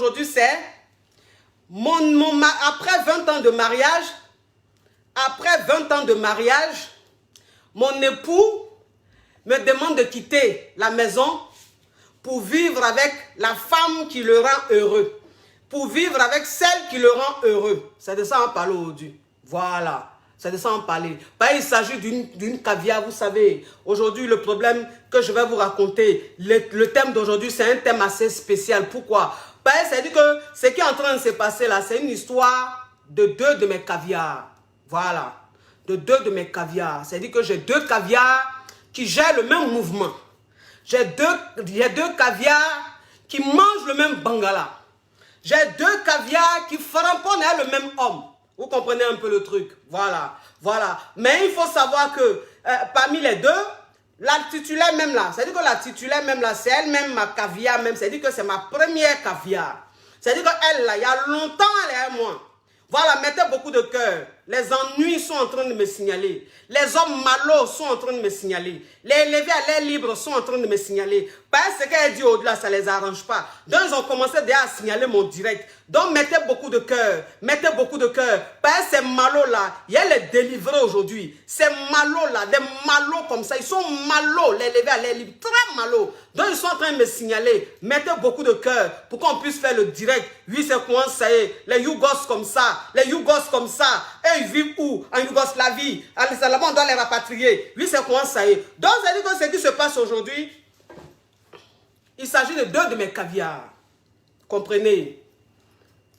aujourd'hui, c'est après 20 ans de mariage, mon époux me demande de quitter la maison pour vivre avec la femme qui le rend heureux. Pour vivre avec celle qui le rend heureux. C'est de ça qu'on parle aujourd'hui. Voilà. C'est de ça qu'on parle. Il s'agit d'une caviar, vous savez. Aujourd'hui, le problème que je vais vous raconter, le thème d'aujourd'hui, c'est un thème assez spécial. Pourquoi? C'est-à-dire que ce qui est en train de se passer là, c'est une histoire de 2 de mes caviars. Voilà. De 2 de mes caviars. C'est-à-dire que j'ai 2 caviars qui gèrent le même mouvement. J'ai deux caviars qui mangent le même bangala. J'ai 2 caviars qui frapponnent à le même homme. Vous comprenez un peu le truc. Voilà. Voilà. Mais il faut savoir que parmi les 2, la titulaire même là, c'est-à-dire que la titulaire même là, c'est elle-même ma caviar même. C'est-à-dire que c'est ma première caviar. C'est-à-dire qu'elle là, il y a longtemps, elle est à moi. Voilà, mettez beaucoup de cœur. Les ennuis sont en train de me signaler. Les hommes malos sont en train de me signaler. Les élevés à l'air libre sont en train de me signaler. Parce que ce qu'elle dit au-delà, ça ne les arrange pas. Donc, ils ont commencé déjà à signaler mon direct. Donc, mettez beaucoup de cœur. Mettez beaucoup de cœur. Parce que ces malos-là, il y a les délivrés aujourd'hui. Ces malos-là, des malos comme ça, ils sont malos, les élevés à l'air libre. Très malos. Donc, ils sont en train de me signaler. Mettez beaucoup de cœur pour qu'on puisse faire le direct. Oui, c'est comment ça est. Les Yougos comme ça. Les Yougos comme ça. Et ils vivent où? En Yougoslavie. Là-bas, on doit les rapatrier. Oui, c'est comment ça est. Donc, ça dit que ce qui se passe aujourd'hui, il s'agit de 2 de mes caviars. Comprenez?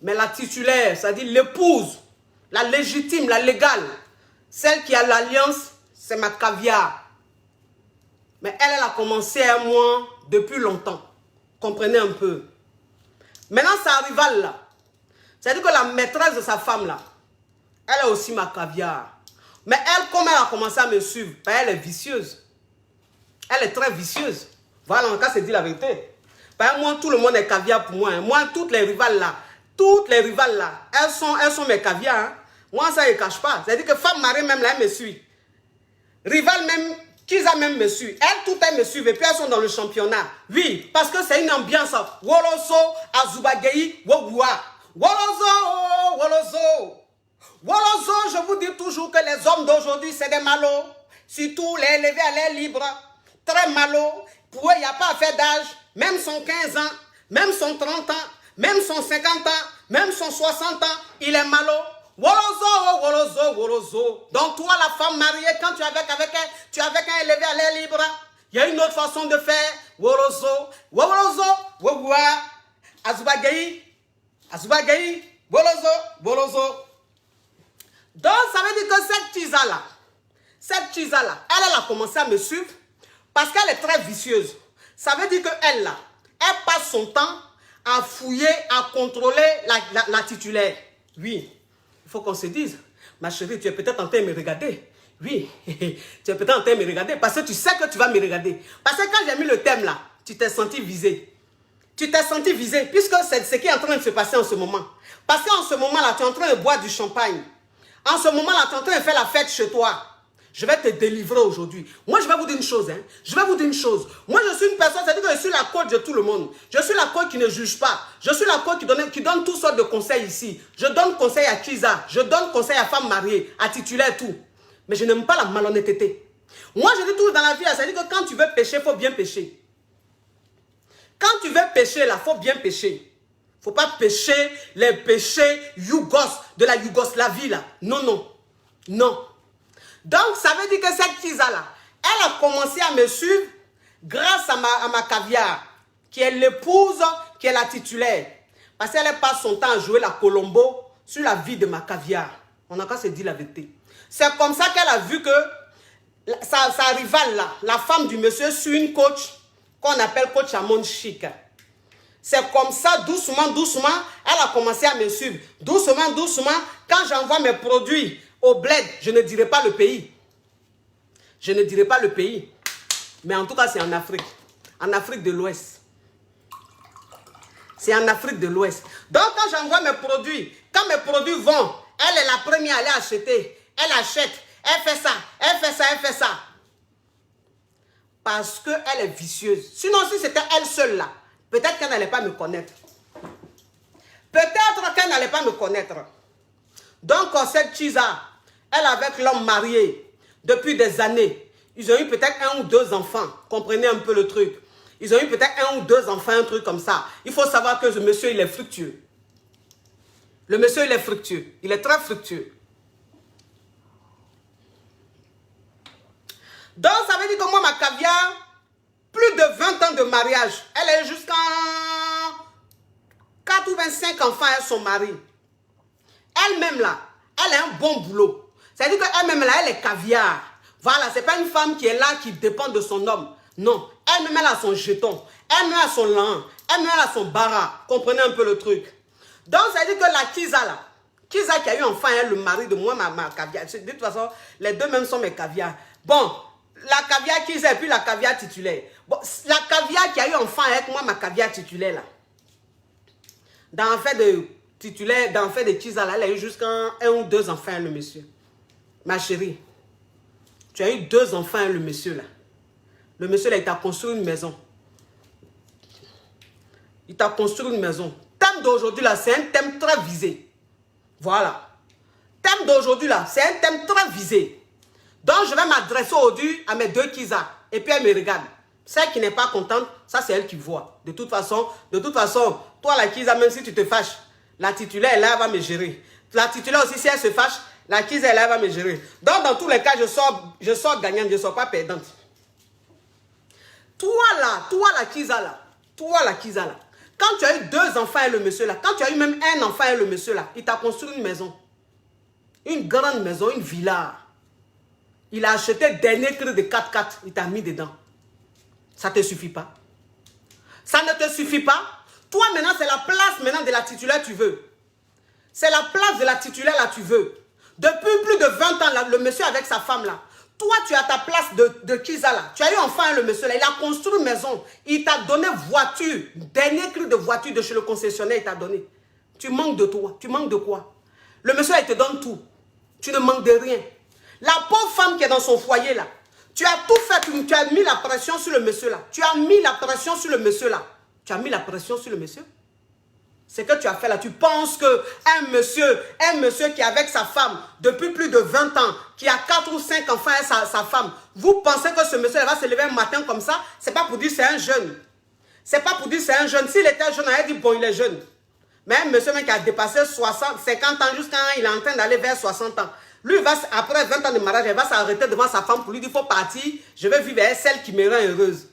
Mais la titulaire, c'est-à-dire l'épouse, la légitime, la légale, celle qui a l'alliance, c'est ma caviar. Mais elle a commencé à moi depuis longtemps. Comprenez un peu. Maintenant, sa rivale là, c'est-à-dire que la maîtresse de sa femme là, elle est aussi ma caviar. Mais elle, comme elle a commencé à me suivre, elle est vicieuse. Elle est très vicieuse. Voilà, en cas, c'est dit la vérité. Moi, tout le monde est caviar pour moi. Moi, toutes les rivales là, elles sont mes caviars. Hein. Moi, ça, je ne cache pas. C'est-à-dire que femme mariée même là, elle me suit. Rival même, Kiza même me suit. Elles, toutes, elles me suivent. Et puis, elles sont dans le championnat. Oui, parce que c'est une ambiance. Woloso, Azubagei, Wogua. Woloso, Woloso. Woloso, je vous dis toujours que les hommes d'aujourd'hui, c'est des malos. Surtout les élevés à l'air libre. Très malos. Pour eux, il n'y a pas à faire d'âge. Même son 15 ans, même son 30 ans, même son 50 ans, même son 60 ans, il est malo. Wolozo, wolozo, wolozo. Donc toi, la femme mariée, quand tu es avec elle, tu es avec un élevé à l'air libre. Il y a une autre façon de faire. Wolozo, wolozo, wowa. Azubagei, azubagei, wolozo, wolozo. Donc ça veut dire que cette Chiza-là, elle a commencé à me suivre parce qu'elle est très vicieuse. Ça veut dire qu'elle, là, elle passe son temps à fouiller, à contrôler la titulaire. Oui, il faut qu'on se dise, ma chérie, tu es peut-être en train de me regarder. Oui, tu es peut-être en train de me regarder parce que tu sais que tu vas me regarder. Parce que quand j'ai mis le thème là, tu t'es senti visé. Tu t'es senti visé puisque c'est ce qui est en train de se passer en ce moment. Parce qu'en ce moment-là, tu es en train de boire du champagne. En ce moment-là, tu es en train de faire la fête chez toi. Je vais te délivrer aujourd'hui. Moi, je vais vous dire une chose. Hein. Je vais vous dire une chose. Moi, je suis une personne, c'est-à-dire que je suis la coach de tout le monde. Je suis la coach qui ne juge pas. Je suis la coach qui donne toutes sortes de conseils ici. Je donne conseil à Kiza. Je donne conseil à femme mariée, à titulaire, tout. Mais je n'aime pas la malhonnêteté. Moi, je dis toujours dans la vie, c'est-à-dire que quand tu veux pécher, il faut bien pécher. Quand tu veux pécher, là, il faut bien pécher. Il ne faut pas pécher les péchés yougos de la Yougoslavie, là. Non, non. Non. Donc, ça veut dire que cette Kiza-là, elle a commencé à me suivre grâce à ma caviar, qui est l'épouse, qui est la titulaire. Parce qu'elle passe son temps à jouer la Colombo sur la vie de ma caviar. On a qu'à se dire la vérité. C'est comme ça qu'elle a vu que sa rivale, là, la femme du monsieur, suit une coach qu'on appelle coach à monde chic. C'est comme ça, doucement, doucement, elle a commencé à me suivre. Doucement, doucement, quand j'envoie mes produits au bled, je ne dirai pas le pays. Je ne dirai pas le pays. Mais en tout cas, c'est en Afrique. En Afrique de l'Ouest. C'est en Afrique de l'Ouest. Donc, quand j'envoie mes produits, quand mes produits vont, elle est la première à aller acheter. Elle achète. Elle fait ça. Elle fait ça. Elle fait ça. Parce qu'elle est vicieuse. Sinon, si c'était elle seule là, peut-être qu'elle n'allait pas me connaître. Peut-être qu'elle n'allait pas me connaître. Donc, cette Chiza, elle avec l'homme marié depuis des années. Ils ont eu peut-être 1 ou 2 enfants. Comprenez un peu le truc. Ils ont eu peut-être 1 ou 2 enfants, un truc comme ça. Il faut savoir que ce monsieur, il est fructueux. Le monsieur, il est fructueux. Il est très fructueux. Donc, ça veut dire que moi, ma caviar, plus de 20 ans de mariage. Elle est jusqu'à 4 ou 25 enfants avec son mari. Elle-même là, elle a un bon boulot. C'est-à-dire qu'elle-même là, elle est caviar. Voilà, c'est pas une femme qui est là, qui dépend de son homme. Non, elle-même elle a son jeton. Elle-même a son lin. Elle-même elle a son bara. Comprenez un peu le truc. Donc, ça veut dire que la Kiza là, Kiza qui a eu enfin le mari de moi, ma caviar. De toute façon, les deux mêmes sont mes caviars. Bon, la caviar Kiza et puis la caviar titulaire. Bon, la caviar qui a eu enfant avec moi, ma caviar titulaire là. Dans le fait de titulaire, dans le fait de Kiza là, elle a eu jusqu'à 1 ou 2 enfants, le monsieur. Ma chérie, tu as eu 2 enfants, le monsieur là. Le monsieur là, il t'a construit une maison. Il t'a construit une maison. Thème d'aujourd'hui là, c'est un thème très visé. Voilà. Thème d'aujourd'hui là, c'est un thème très visé. Donc, je vais m'adresser aujourd'hui à mes 2 Kiza. Et puis, elle me regarde. Celle qui n'est pas contente, ça, c'est elle qui voit. De toute façon, toi, la Kiza, même si tu te fâches, la titulaire, elle va me gérer. La titulaire aussi, si elle se fâche, la Kiza, elle va me gérer. Donc, dans tous les cas, je sors gagnante, je ne sors pas perdante. Toi, la Kiza, là. Quand tu as eu 2 enfants et le monsieur, là. Quand tu as eu même 1 enfant et le monsieur, là. Il t'a construit une maison. Une grande maison, une villa. Il a acheté dernier cri de 4x4. Il t'a mis dedans. Ça ne te suffit pas? Ça ne te suffit pas? Toi, maintenant, c'est la place maintenant de la titulaire tu veux. C'est la place de la titulaire là tu veux. Depuis plus de 20 ans, là, le monsieur avec sa femme là. Toi, tu as ta place de Kiza là. Tu as eu enfin le monsieur là. Il a construit une maison. Il t'a donné voiture. Dernier cri de voiture de chez le concessionnaire, il t'a donné. Tu manques de toi. Tu manques de quoi? Le monsieur là, il te donne tout. Tu ne manques de rien. La pauvre femme qui est dans son foyer là. Tu as tout fait. Tu as mis la pression sur le monsieur là. Tu as mis la pression sur le monsieur là. Tu as mis la pression sur le monsieur. C'est que tu as fait là. Tu penses qu'un monsieur qui est avec sa femme depuis plus de 20 ans, qui a 4 ou 5 enfants et sa femme, vous pensez que ce monsieur va se lever un matin comme ça? C'est pas pour dire c'est un jeune. C'est pas pour dire c'est un jeune. S'il était jeune, on aurait dit bon, il est jeune. Mais un monsieur même qui a dépassé 50 ans jusqu'à il est en train d'aller vers 60 ans. Lui, après 20 ans de mariage, il va s'arrêter devant sa femme pour lui dire, il faut partir, je vais vivre avec celle qui me rend heureuse.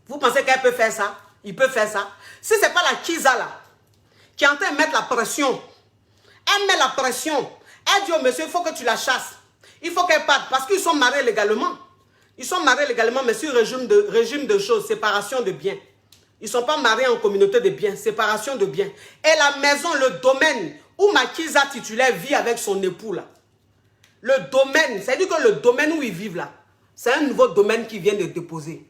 Vous pensez qu'elle peut faire ça? Il peut faire ça. Si ce n'est pas la Kiza là, qui est en train de mettre la pression, elle met la pression. Elle dit au monsieur, il faut que tu la chasses. Il faut qu'elle parte parce qu'ils sont mariés légalement. Ils sont mariés légalement, mais sur régime de choses, séparation de biens. Ils ne sont pas mariés en communauté de biens, séparation de biens. Et la maison, le domaine où ma Kiza titulaire vit avec son époux là, le domaine, c'est-à-dire que le domaine où ils vivent là, c'est un nouveau domaine qui vient de déposer.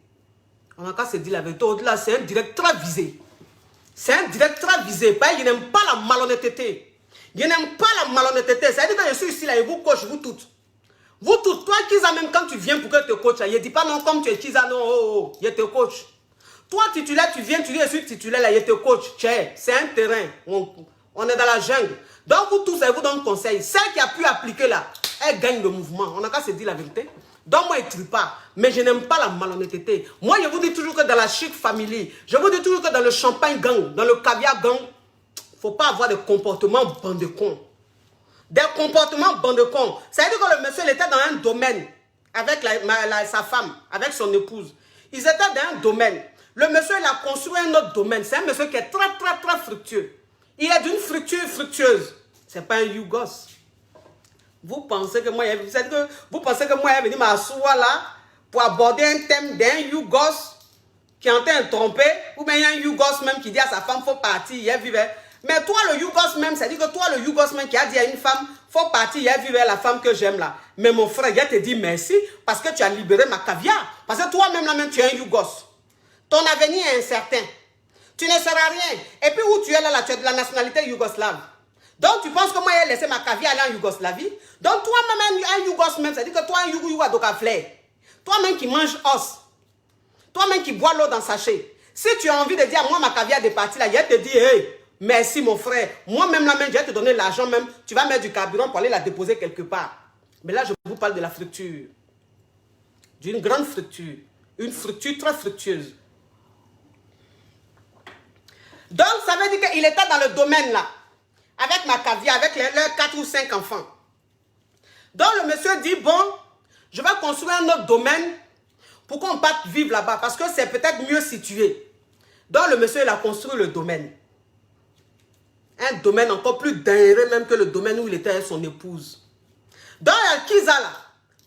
On a qu'à se dire la vérité, au-delà, c'est un direct très visé. C'est un direct très visé. Il n'aime pas la malhonnêteté. Il n'aime pas la malhonnêteté. C'est-à-dire que je suis ici là, et vous coach, vous toutes. Vous toutes, toi Kiza, même quand tu viens pour que je te coach, il ne dit pas non, comme tu es Kiza, non, oh, je te coach. Toi, titulaire, tu viens, tu dis, je suis titulaire là, je te coach. C'est un terrain. On est dans la jungle. Donc, vous tous, je vous donne conseil. Celle qui a pu appliquer là, elle gagne le mouvement. On n'a qu'à se dire la vérité. Donc, moi, je ne tue pas. Mais je n'aime pas la malhonnêteté. Moi, je vous dis toujours que dans la chic family, je vous dis toujours que dans le champagne gang, dans le caviar gang, il ne faut pas avoir des comportements bande de cons. Des comportements bande de cons. C'est-à-dire que le monsieur, il était dans un domaine avec sa femme, avec son épouse. Ils étaient dans un domaine. Le monsieur, il a construit un autre domaine. C'est un monsieur qui est très, très, très fructueux. Il est d'une fructueuse. Ce n'est pas un Yougos. Vous pensez que moi, je vais venir m'asseoir là pour aborder un thème d'un Yougos qui est en train de tromper, ou bien il y a un Yougos même qui dit à sa femme, il faut partir, il vivre. Mais toi, le Yougos même, c'est-à-dire que toi, le Yougos même qui a dit à une femme, il faut partir, il vivre la femme que j'aime là. Mais mon frère, je te dis merci parce que tu as libéré ma caviar. Parce que toi-même, là même, tu es un Yougos. Ton avenir est incertain. Tu ne seras rien. Et puis où tu es là, tu es de la nationalité yougoslave. Donc tu penses que moi j'ai laissé ma caviar aller en Yougoslavie. Donc toi-même un Yougos même, c'est-à-dire que toi un Yougou à Dokaflé. Toi-même qui mange os. Toi-même qui bois l'eau dans sachet. Si tu as envie de dire moi ma caviar est partie là, je te dis hey, Merci mon frère. Moi-même là, même, je vais te donner l'argent même. Tu vas mettre du carburant pour aller la déposer quelque part. Mais là, je vous parle de la fructure. D'une grande fructure. Une fructure très fructueuse. Donc, ça veut dire qu'il était dans le domaine là. Avec ma caviar, avec leurs 4 ou 5 enfants. Donc, le monsieur dit, bon, je vais construire un autre domaine pour qu'on parte vivre là-bas. Parce que c'est peut-être mieux situé. Donc, le monsieur, il a construit le domaine. Un domaine encore plus dingue même que le domaine où il était avec son épouse. Donc, Kiza là,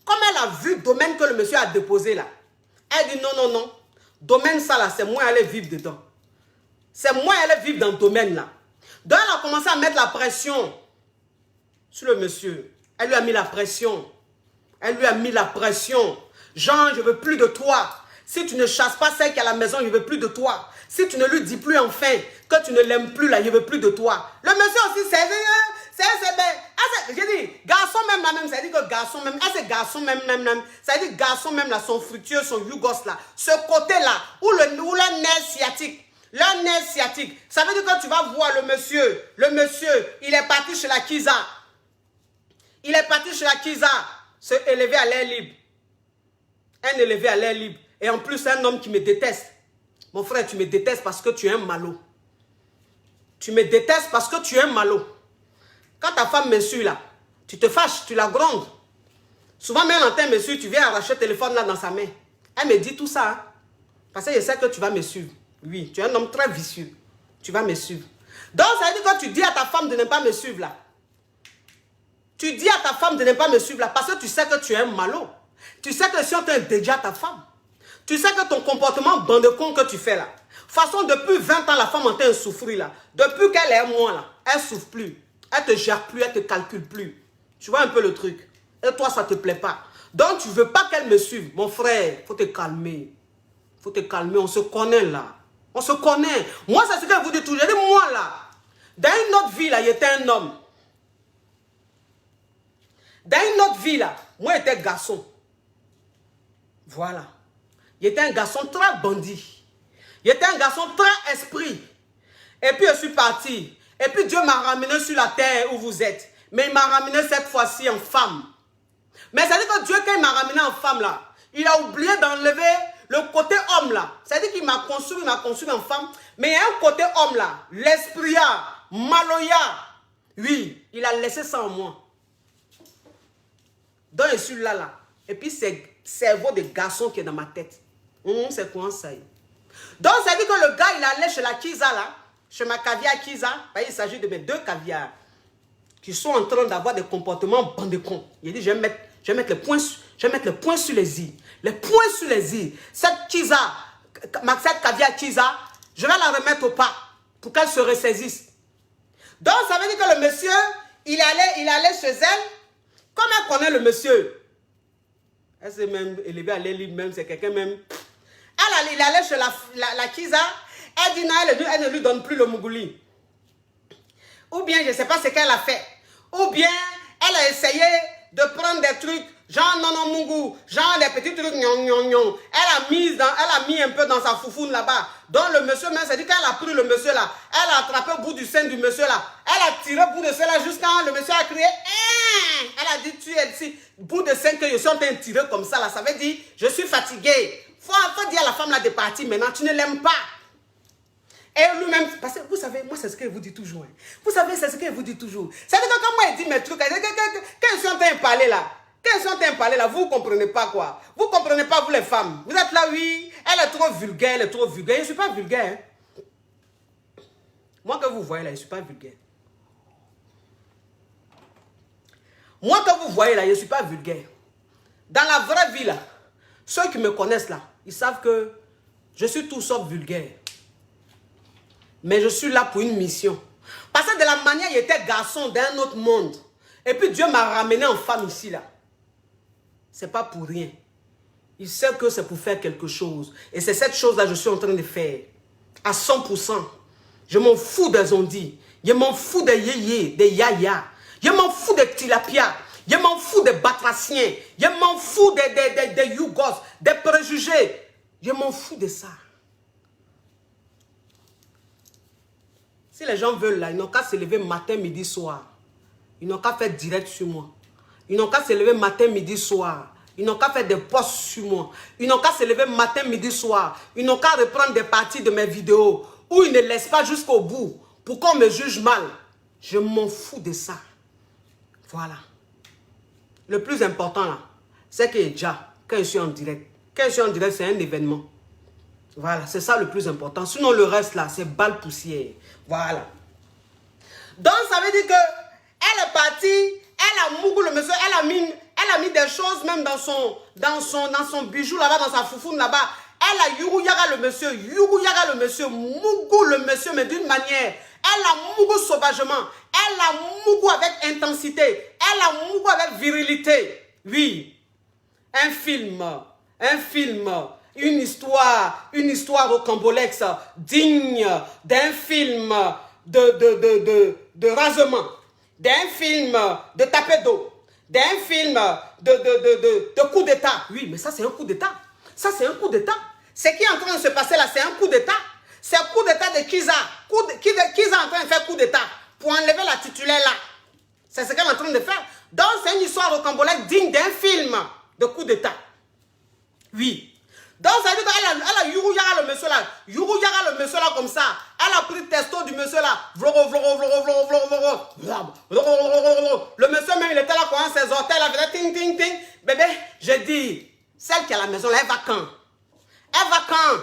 comme elle a vu le domaine que le monsieur a déposé là, elle dit non, non, non. Domaine ça là, c'est moi aller vivre dedans. C'est moi aller vivre dans le domaine là. Donc, elle a commencé à mettre la pression sur le monsieur. Elle lui a mis la pression. Elle lui a mis la pression. Jean, je veux plus de toi. Si tu ne chasses pas celle qui est à la maison, je veux plus de toi. Si tu ne lui dis plus enfin que tu ne l'aimes plus là, je veux plus de toi. Le monsieur aussi, c'est j'ai dit, garçon même là, même, ça dit que garçon même, ces garçons même, ça dit garçon même là, son fructueux, son yougos là, ce côté là, où le nerf sciatique, ça veut dire que tu vas voir le monsieur, il est parti chez la Kiza. Il est parti chez la Kiza, se élever à l'air libre. Un élevé à l'air libre. Et en plus, un homme qui me déteste. Mon frère, tu me détestes parce que tu es un malot. Tu me détestes parce que tu es un malot. Quand ta femme me suit là, tu te fâches, tu la grondes. Souvent, même en temps me suit, tu viens arracher le téléphone là dans sa main. Elle me dit tout ça. Hein? Parce que je sais que tu vas me suivre. Oui, tu es un homme très vicieux. Tu vas me suivre. Donc, ça veut dire que tu dis à ta femme de ne pas me suivre là. Tu dis à ta femme de ne pas me suivre là parce que tu sais que tu es un malot. Tu sais que si on t'a déjà ta femme. Tu sais que ton comportement bandecon que tu fais là. De toute façon, depuis 20 ans, la femme en train de souffrir là. Depuis qu'elle est moi là, elle ne souffre plus. Elle te gère plus, elle te calcule plus. Tu vois un peu le truc. Et toi, ça ne te plaît pas. Donc, tu ne veux pas qu'elle me suive. Mon frère, il faut te calmer. Il faut te calmer, on se connaît là. On se connaît. Moi, c'est ce que je vous dis toujours. Je dis, moi là, dans une autre vie là, j'étais un homme. Dans une autre vie là, moi j'étais garçon. Voilà. J'étais un garçon très bandit. J'étais un garçon très esprit. Et puis je suis parti. Et puis Dieu m'a ramené sur la terre où vous êtes. Mais il m'a ramené cette fois-ci en femme. Mais ça veut dire que Dieu, quand il m'a ramené en femme là, il a oublié d'enlever le côté homme là. Ça veut dire qu'il m'a construit en femme. Mais il y a un côté homme là. L'esprit, maloya. Oui, il a laissé ça en moi. Donc je suis là. Et puis c'est le cerveau de garçon qui est dans ma tête. C'est quoi ça? Donc ça veut dire que le gars, il allait chez la Kiza là. Chez ma caviar Kiza. Il s'agit de mes 2 caviars. Qui sont en train d'avoir des comportements bandecons. Il dit, je vais mettre le point sur les i. Les points sur les i. Cette Kiza, cette caviar Kiza, je vais la remettre au pas. Pour qu'elle se ressaisisse. Donc ça veut dire que le monsieur, il allait chez elle. Comme elle connaît le monsieur, elle s'est même élevée à l'air libre, même c'est quelqu'un même. Il allait chez la Kiza, elle dit non, elle ne lui donne plus le mougouli. Ou bien, je ne sais pas ce qu'elle a fait. Ou bien, elle a essayé de prendre des trucs, genre non mougou, genre des petits trucs gnon. Elle a mis un peu dans sa foufoune là-bas. Donc le monsieur même, c'est dit qu'elle a pris le monsieur là. Elle a attrapé le bout du sein du monsieur là. Elle a tiré le bout de sein là jusqu'à le monsieur a crié. Elle a dit, tu es ici, bout de sein que je suis en train de tirer comme ça là. Ça veut dire, je suis fatiguée. Faut dire à la femme là de partir maintenant, tu ne l'aimes pas. Et lui-même, parce que vous savez, moi c'est ce qu'elle vous dit toujours. Hein. Vous savez, c'est ce qu'elle vous dit toujours. Ça veut dire que quand moi elle dit mes trucs, quand je suis en train de parler là, vous ne comprenez pas quoi. Vous ne comprenez pas, vous les femmes. Vous êtes là, oui, elle est trop vulgaire, Je ne suis pas vulgaire. Hein. Moi que vous voyez là, je ne suis pas vulgaire. Moi que vous voyez là, je ne suis pas vulgaire. Dans la vraie vie là, ceux qui me connaissent là, ils savent que je suis tout sauf vulgaire. Mais je suis là pour une mission. Parce que de la manière, il était garçon d'un autre monde. Et puis Dieu m'a ramené en femme ici là. C'est pas pour rien. Il sait que c'est pour faire quelque chose. Et c'est cette chose là que je suis en train de faire. À 100%. Je m'en fous des ondis. Je m'en fous des yéyés, des yaya. Je m'en fous des tilapia. Je m'en fous des batraciens. Je m'en fous des yougos, des préjugés. Je m'en fous de ça. Si les gens veulent là, ils n'ont qu'à se lever matin, midi, soir. Ils n'ont qu'à faire direct sur moi. Ils n'ont qu'à se lever matin, midi, soir. Ils n'ont qu'à faire des posts sur moi. Ils n'ont qu'à se lever matin, midi, soir. Ils n'ont qu'à reprendre des parties de mes vidéos où ils ne laissent pas jusqu'au bout pour qu'on me juge mal. Je m'en fous de ça. Voilà. Le plus important là, c'est que déjà, quand je suis en direct, c'est un événement. Voilà, c'est ça le plus important. Sinon, le reste là, c'est balle poussière. Voilà. Donc, ça veut dire que elle est partie, elle a mougou le monsieur, elle a mis des choses même dans son bijou là-bas, dans sa foufoune là-bas. Elle a Yougou Yaga le monsieur, mougou le monsieur, mais d'une manière. Elle a mougou sauvagement. Elle a mougou avec intensité. Elle a mougou avec virilité. Oui. Un film, une histoire rocambolesque, digne d'un film de rasement, d'un film de tapé d'eau, d'un film de coup d'état. Oui, mais ça c'est un coup d'état. Ça c'est un coup d'état. Ce qui est en train de se passer là, c'est un coup d'état. C'est un coup d'état de Kiza. Kiza est en train de faire coup d'état pour enlever la titulaire là. C'est ce qu'elle est en train de faire. Donc c'est une histoire rocambolesque digne d'un film de coup d'état. Oui. Donc ça veut dire qu'elle a Yougou Yaga le monsieur là. Yougou Yaga le monsieur là comme ça. Elle a pris le testo du monsieur là. Le monsieur même il était là quand ses orteils là faisait ting ting ting. Bébé, je dis, celle qui est à la maison là, elle va quand? Elle va quand?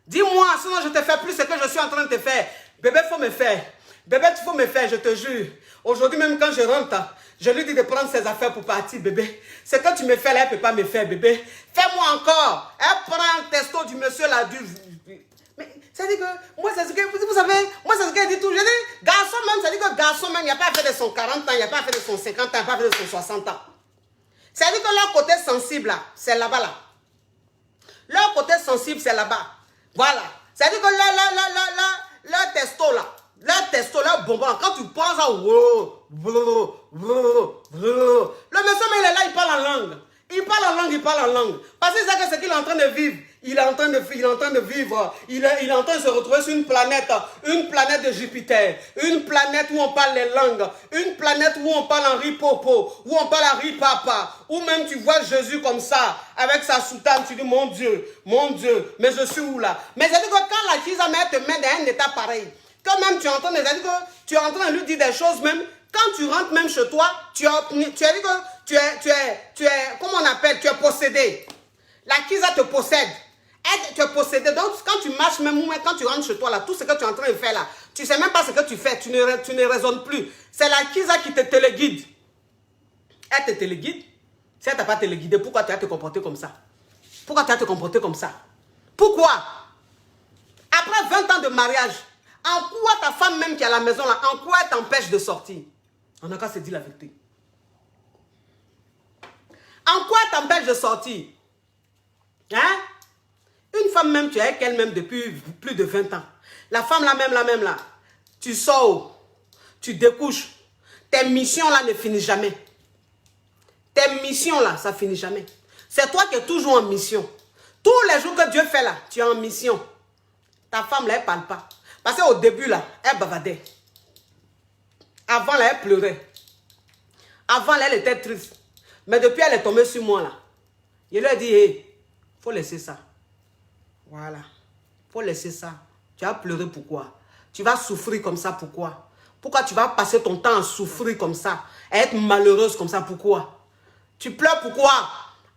Dis-moi, sinon je te fais plus ce que je suis en train de te faire. Bébé, il faut me faire. Bébé, il faut me faire, je te jure. Aujourd'hui même quand je rentre, je lui dis de prendre ses affaires pour partir, bébé. Ce que tu me fais là, elle ne peut pas me faire, bébé. Fais-moi encore. Elle prend un testo du monsieur là. Mais ça dit que, moi c'est ce que, vous savez, moi c'est ce qu'elle dit tout. Je dis, garçon même, ça dit que garçon même, il n'y a pas fait de son 40 ans, il n'y a pas fait de son 50 ans, il n'y a pas fait de son 60 ans. Ça dit que leur côté sensible là, c'est là-bas là. Leur côté sensible, c'est là-bas. Voilà. Ça dit que leur testo là, leur bonbon, quand tu prends ça, le monsieur, mais il est là, il parle en langue. Il parle en langue. Parce que c'est ce qu'il est en train de vivre. Il est en train de vivre. Il est en train de se retrouver sur une planète de Jupiter. Une planète où on parle les langues. Une planète où on parle en ripopo. Où on parle en ripapa. Où même tu vois Jésus comme ça, avec sa soutane, tu dis, mon Dieu, mais je suis où là? Mais c'est-à-dire que quand la Kizza te met dans un état pareil, quand même tu es en train de lui dire des choses même, quand tu rentres même chez toi, tu es, comment on appelle, tu es possédé. La Kizza te possède. Tu es possédé. Donc, quand tu marches même, quand tu rentres chez toi, là, tout ce que tu es en train de faire là, tu ne sais même pas ce que tu fais. Tu ne raisonnes plus. C'est la Kizza qui te téléguide. Elle te téléguide. Si elle ne t'a pas téléguidé, pourquoi tu vas te comporter comme ça? Pourquoi tu vas te comporter comme ça? Pourquoi? Après 20 ans de mariage, en quoi ta femme même qui est à la maison là, en quoi elle t'empêche de sortir? On n'a qu'à se dire la vérité. En quoi elle t'empêche de sortir? Hein? Une femme même, tu es avec elle-même depuis plus de 20 ans. La femme la même là, tu sors, tu découches. Tes missions là ne finissent jamais. Tes missions là, ça finit jamais. C'est toi qui es toujours en mission. Tous les jours que Dieu fait là, tu es en mission. Ta femme là, elle ne parle pas. Parce qu'au début là, elle bavardait. Avant là, elle pleurait. Avant là, elle était triste. Mais depuis, elle est tombée sur moi là. Je lui ai dit, hey, faut laisser ça. Voilà. Faut laisser ça. Tu vas pleurer pourquoi? Tu vas souffrir comme ça pourquoi? Pourquoi tu vas passer ton temps à souffrir comme ça? À être malheureuse comme ça pourquoi? Tu pleures pourquoi?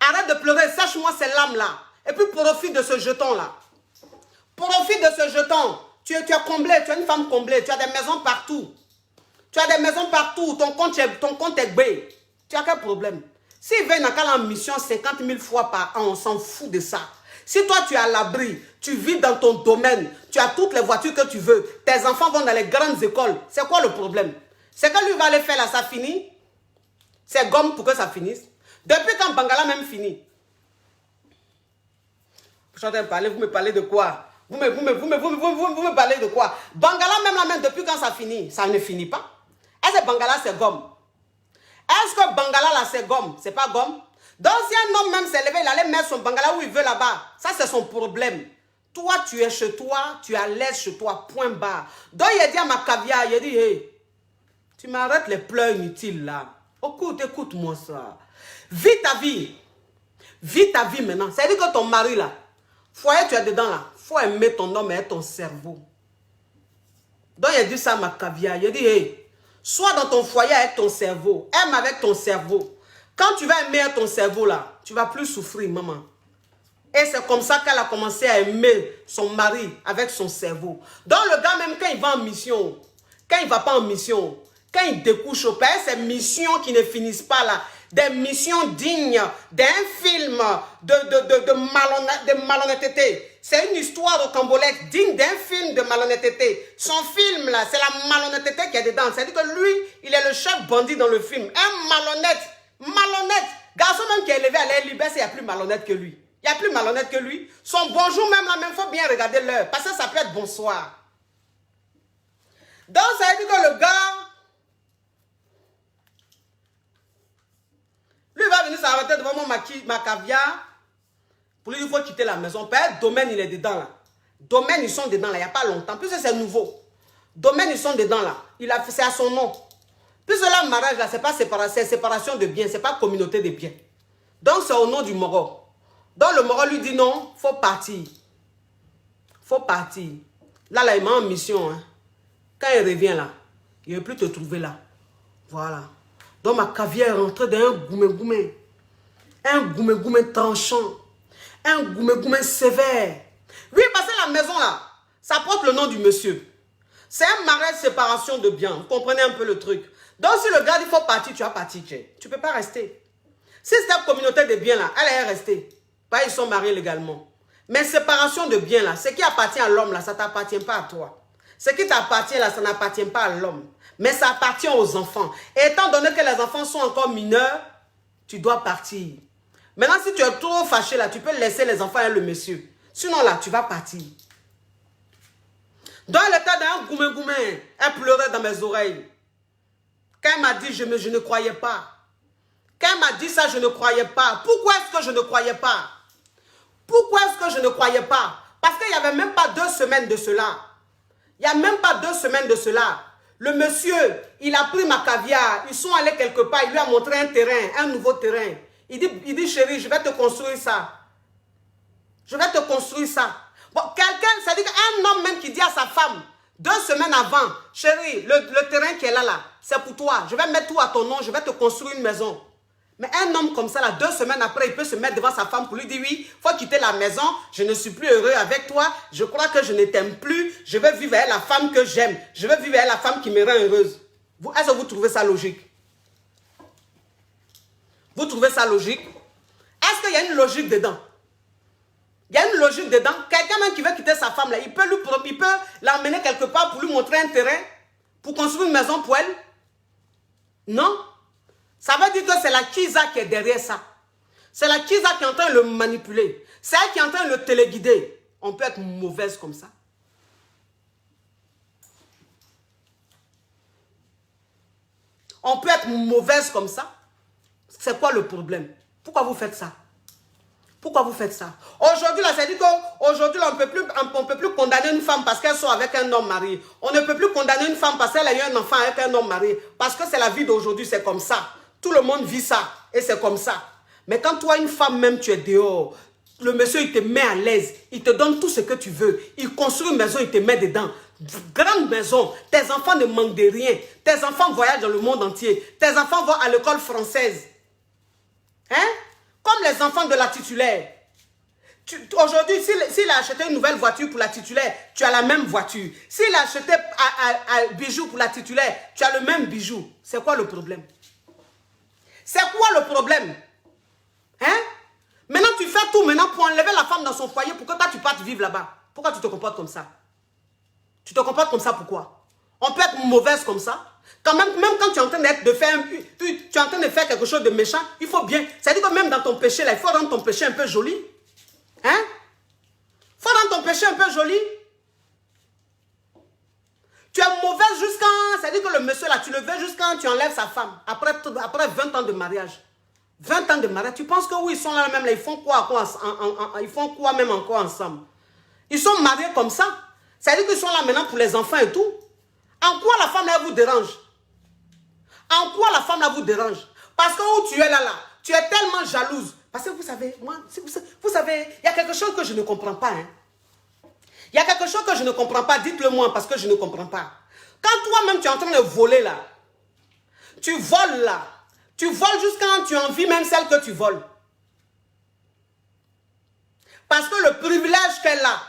Arrête de pleurer. Sache-moi ces larmes là. Et puis profite de ce jeton là. Profite de ce jeton. Tu es comblé. Tu es une femme comblée. Tu as des maisons partout. Tu as des maisons partout. Ton compte est bé. Tu as quel problème? S'il veut en mission 50 000 fois par an, on s'en fout de ça. Si toi tu es à l'abri, tu vis dans ton domaine, tu as toutes les voitures que tu veux, tes enfants vont dans les grandes écoles, c'est quoi le problème? C'est que lui va aller faire là, ça finit. C'est gomme pour que ça finisse. Depuis quand Bangala même finit? Vous me parlez de quoi? Vous me parlez de quoi? Bangala même depuis quand ça finit? Ça ne finit pas. Est-ce que Bangala c'est gomme? Est-ce que Bangala là c'est gomme? C'est pas gomme? Donc si un homme même s'est levé, il allait mettre son Bangala où il veut là-bas. Ça c'est son problème. Toi, tu es chez toi, tu es à l'aise chez toi, point barre. Donc, il a dit à ma caviar, il a dit, hey, tu m'arrêtes les pleurs inutiles là. Écoute-moi ça. Vis ta vie. Vis ta vie maintenant. C'est-à-dire que ton mari là, foyer, tu es dedans là. Faut aimer ton homme et ton cerveau. Donc, il a dit ça à ma caviar. Il a dit, hey, sois dans ton foyer avec ton cerveau. Aime avec ton cerveau. Quand tu vas aimer ton cerveau là, tu vas plus souffrir, maman. Et c'est comme ça qu'elle a commencé à aimer son mari avec son cerveau. Donc le gars même quand il va en mission, quand il ne va pas en mission, quand il découche au père, ces missions qui ne finissent pas là, des missions dignes d'un film de malhonnêteté. C'est une histoire rocambolesque digne d'un film de malhonnêteté. Son film là, c'est la malhonnêteté qui est dedans. C'est-à-dire que lui, il est le chef bandit dans le film. Un malhonnête. Garçon même qui est élevé à l'air libre, il y a plus malhonnête que lui. Il y a plus malhonnête que lui. Son bonjour même là, même faut bien regarder l'heure. Parce que ça peut être bonsoir. Donc ça veut dire que le gars, lui va venir s'arrêter devant ma caviar. Pour lui, il faut quitter la maison. Peut-être domaine, il est dedans là. Domaine, ils sont dedans là. Il n'y a pas longtemps. Puisque c'est nouveau. Domaine, ils sont dedans là. C'est à son nom. Puisque là, le mariage là, c'est pas séparation de biens. C'est pas communauté de biens. Donc c'est au nom du Moro. Donc le Moro lui dit non, faut partir. Faut partir. Là, il m'a en mission. Hein. Quand il revient là, il ne veut plus te trouver là. Voilà. Donc ma caviar est rentrée dans un goumé-goumé. Un goumé-goumé tranchant. Un goumé-goumé sévère. Oui, parce que la maison là, ça porte le nom du monsieur. C'est un mariage séparation de biens. Vous comprenez un peu le truc. Donc si le gars dit faut partir, tu vas partir. Tu ne peux pas rester. Si c'est une communauté de biens là, elle est restée. Pas ils sont mariés légalement. Mais séparation de biens là, ce qui appartient à l'homme là, ça ne t'appartient pas à toi. Ce qui t'appartient là, ça n'appartient pas à l'homme. Mais ça appartient aux enfants. Et étant donné que les enfants sont encore mineurs, tu dois partir. Maintenant, si tu es trop fâché là, tu peux laisser les enfants et le monsieur. Sinon là, tu vas partir. Dans l'état d'un goumé-goumé, elle pleurait dans mes oreilles. Quand elle m'a dit, je ne croyais pas. Quand elle m'a dit ça, je ne croyais pas. Pourquoi est-ce que je ne croyais pas? Pourquoi est-ce que je ne croyais pas? Parce qu'il n'y avait même pas 2 semaines de cela. Il n'y a même pas 2 semaines de cela. Le monsieur, il a pris ma caviar. Ils sont allés quelque part. Il lui a montré un terrain, un nouveau terrain. Il dit, chérie, je vais te construire ça. Je vais te construire ça. Bon, quelqu'un, ça dit qu'un homme même qui dit à sa femme, 2 semaines avant, chérie, le terrain qui est là, c'est pour toi. Je vais mettre tout à ton nom, je vais te construire une maison. Mais un homme comme ça, là, 2 semaines après, il peut se mettre devant sa femme pour lui dire, oui, il faut quitter la maison, je ne suis plus heureux avec toi, je crois que je ne t'aime plus, je veux vivre avec la femme que j'aime, je veux vivre avec la femme qui me rend heureuse. Est-ce que vous trouvez ça logique? Vous trouvez ça logique? Est-ce qu'il y a une logique dedans? Il y a une logique dedans. Quelqu'un même qui veut quitter sa femme, là, il peut l'emmener quelque part pour lui montrer un terrain, pour construire une maison pour elle? Non. Ça veut dire que c'est la Kiza qui est derrière ça. C'est la Kiza qui est en train de le manipuler. C'est elle qui est en train de le téléguider. On peut être mauvaise comme ça. On peut être mauvaise comme ça. C'est quoi le problème? Pourquoi vous faites ça? Pourquoi vous faites ça? Aujourd'hui, là, c'est dit qu'aujourd'hui, on ne peut plus condamner une femme parce qu'elle sort avec un homme marié. On ne peut plus condamner une femme parce qu'elle a eu un enfant avec un homme marié. Parce que c'est la vie d'aujourd'hui, c'est comme ça. Tout le monde vit ça et c'est comme ça. Mais quand toi, une femme même, tu es dehors, le monsieur, il te met à l'aise, il te donne tout ce que tu veux. Il construit une maison, il te met dedans. Grande maison, tes enfants ne manquent de rien. Tes enfants voyagent dans le monde entier. Tes enfants vont à l'école française. Hein? Comme les enfants de la titulaire. Aujourd'hui, s'il a acheté une nouvelle voiture pour la titulaire, tu as la même voiture. S'il a acheté un bijou pour la titulaire, tu as le même bijou. C'est quoi le problème? C'est quoi le problème? Hein? Maintenant, tu fais tout maintenant pour enlever la femme dans son foyer pour que toi, tu partes vivre là-bas. Pourquoi tu te comportes comme ça? Tu te comportes comme ça, pourquoi? On peut être mauvaise comme ça. Quand même quand tu es en train tu es en train de faire quelque chose de méchant, il faut bien. C'est-à-dire que même dans ton péché, là, il faut rendre ton péché un peu joli. Hein? Il faut rendre ton péché un peu joli. Tu es mauvaise jusqu'à... C'est-à-dire que le monsieur, là, tu le veux jusqu'à tu enlèves sa femme. Après 20 ans de mariage. 20 ans de mariage. Tu penses que oui, ils sont là même, là, ils font quoi même encore ensemble? Ils sont mariés comme ça. C'est-à-dire qu'ils sont là maintenant pour les enfants et tout. En quoi la femme là vous dérange? En quoi la femme là vous dérange? Parce que où tu es là, tu es tellement jalouse. Parce que vous savez, moi, vous savez, il y a quelque chose que je ne comprends pas. Hein. Il y a quelque chose que je ne comprends pas. Dites-le moi parce que je ne comprends pas. Quand toi-même tu es en train de voler là, tu voles là, tu voles jusqu'à quand tu envies même celle que tu voles. Parce que le privilège qu'elle a,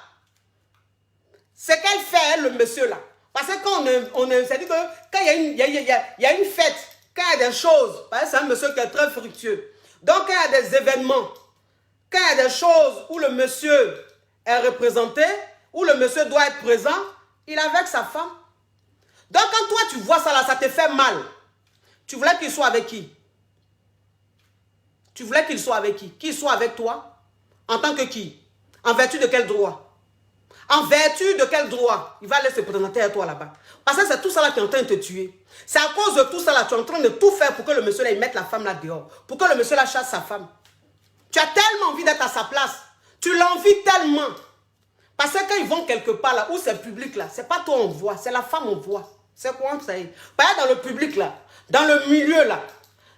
c'est qu'elle fait, elle, le monsieur là. Parce que quand c'est-à-dire que quand il y a une fête, quand il y a des choses, parce que c'est un monsieur qui est très fructueux. Donc quand il y a des événements, quand il y a des choses où le monsieur est représenté, où le monsieur doit être présent, il est avec sa femme. Donc quand toi tu vois ça là, ça te fait mal. Tu voulais qu'il soit avec qui? Tu voulais qu'il soit avec qui? Qu'il soit avec toi? En tant que qui? En vertu de quel droit? En vertu de quel droit il va aller se présenter à toi là-bas? Parce que c'est tout ça là qui est en train de te tuer. C'est à cause de tout ça là, tu es en train de tout faire pour que le monsieur là, il mette la femme là dehors. Pour que le monsieur là chasse sa femme. Tu as tellement envie d'être à sa place. Tu l'envies tellement. Parce que quand ils vont quelque part là, où c'est public là, c'est pas toi on voit, c'est la femme on voit. C'est quoi ça y est? Pas dans le public là, dans le milieu là.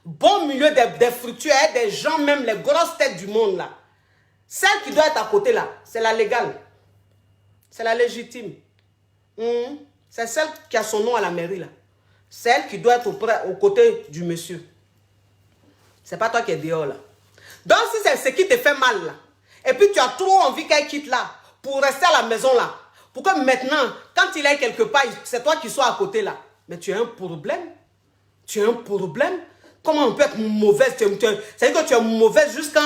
Bon milieu des fructueux, des gens même, les grosses têtes du monde là. Celle qui doit être à côté là, c'est la légale. C'est la légitime. C'est celle qui a son nom à la mairie là. C'est elle qui doit être aux côtés du monsieur. C'est pas toi qui es dehors là. Donc si c'est ce qui te fait mal là, et puis tu as trop envie qu'elle quitte là, pour rester à la maison là, pour que maintenant, quand il est quelque part, c'est toi qui sois à côté là. Mais tu as un problème. Tu as un problème. Comment on peut être mauvaise? C'est-à-dire que tu es mauvaise jusqu'à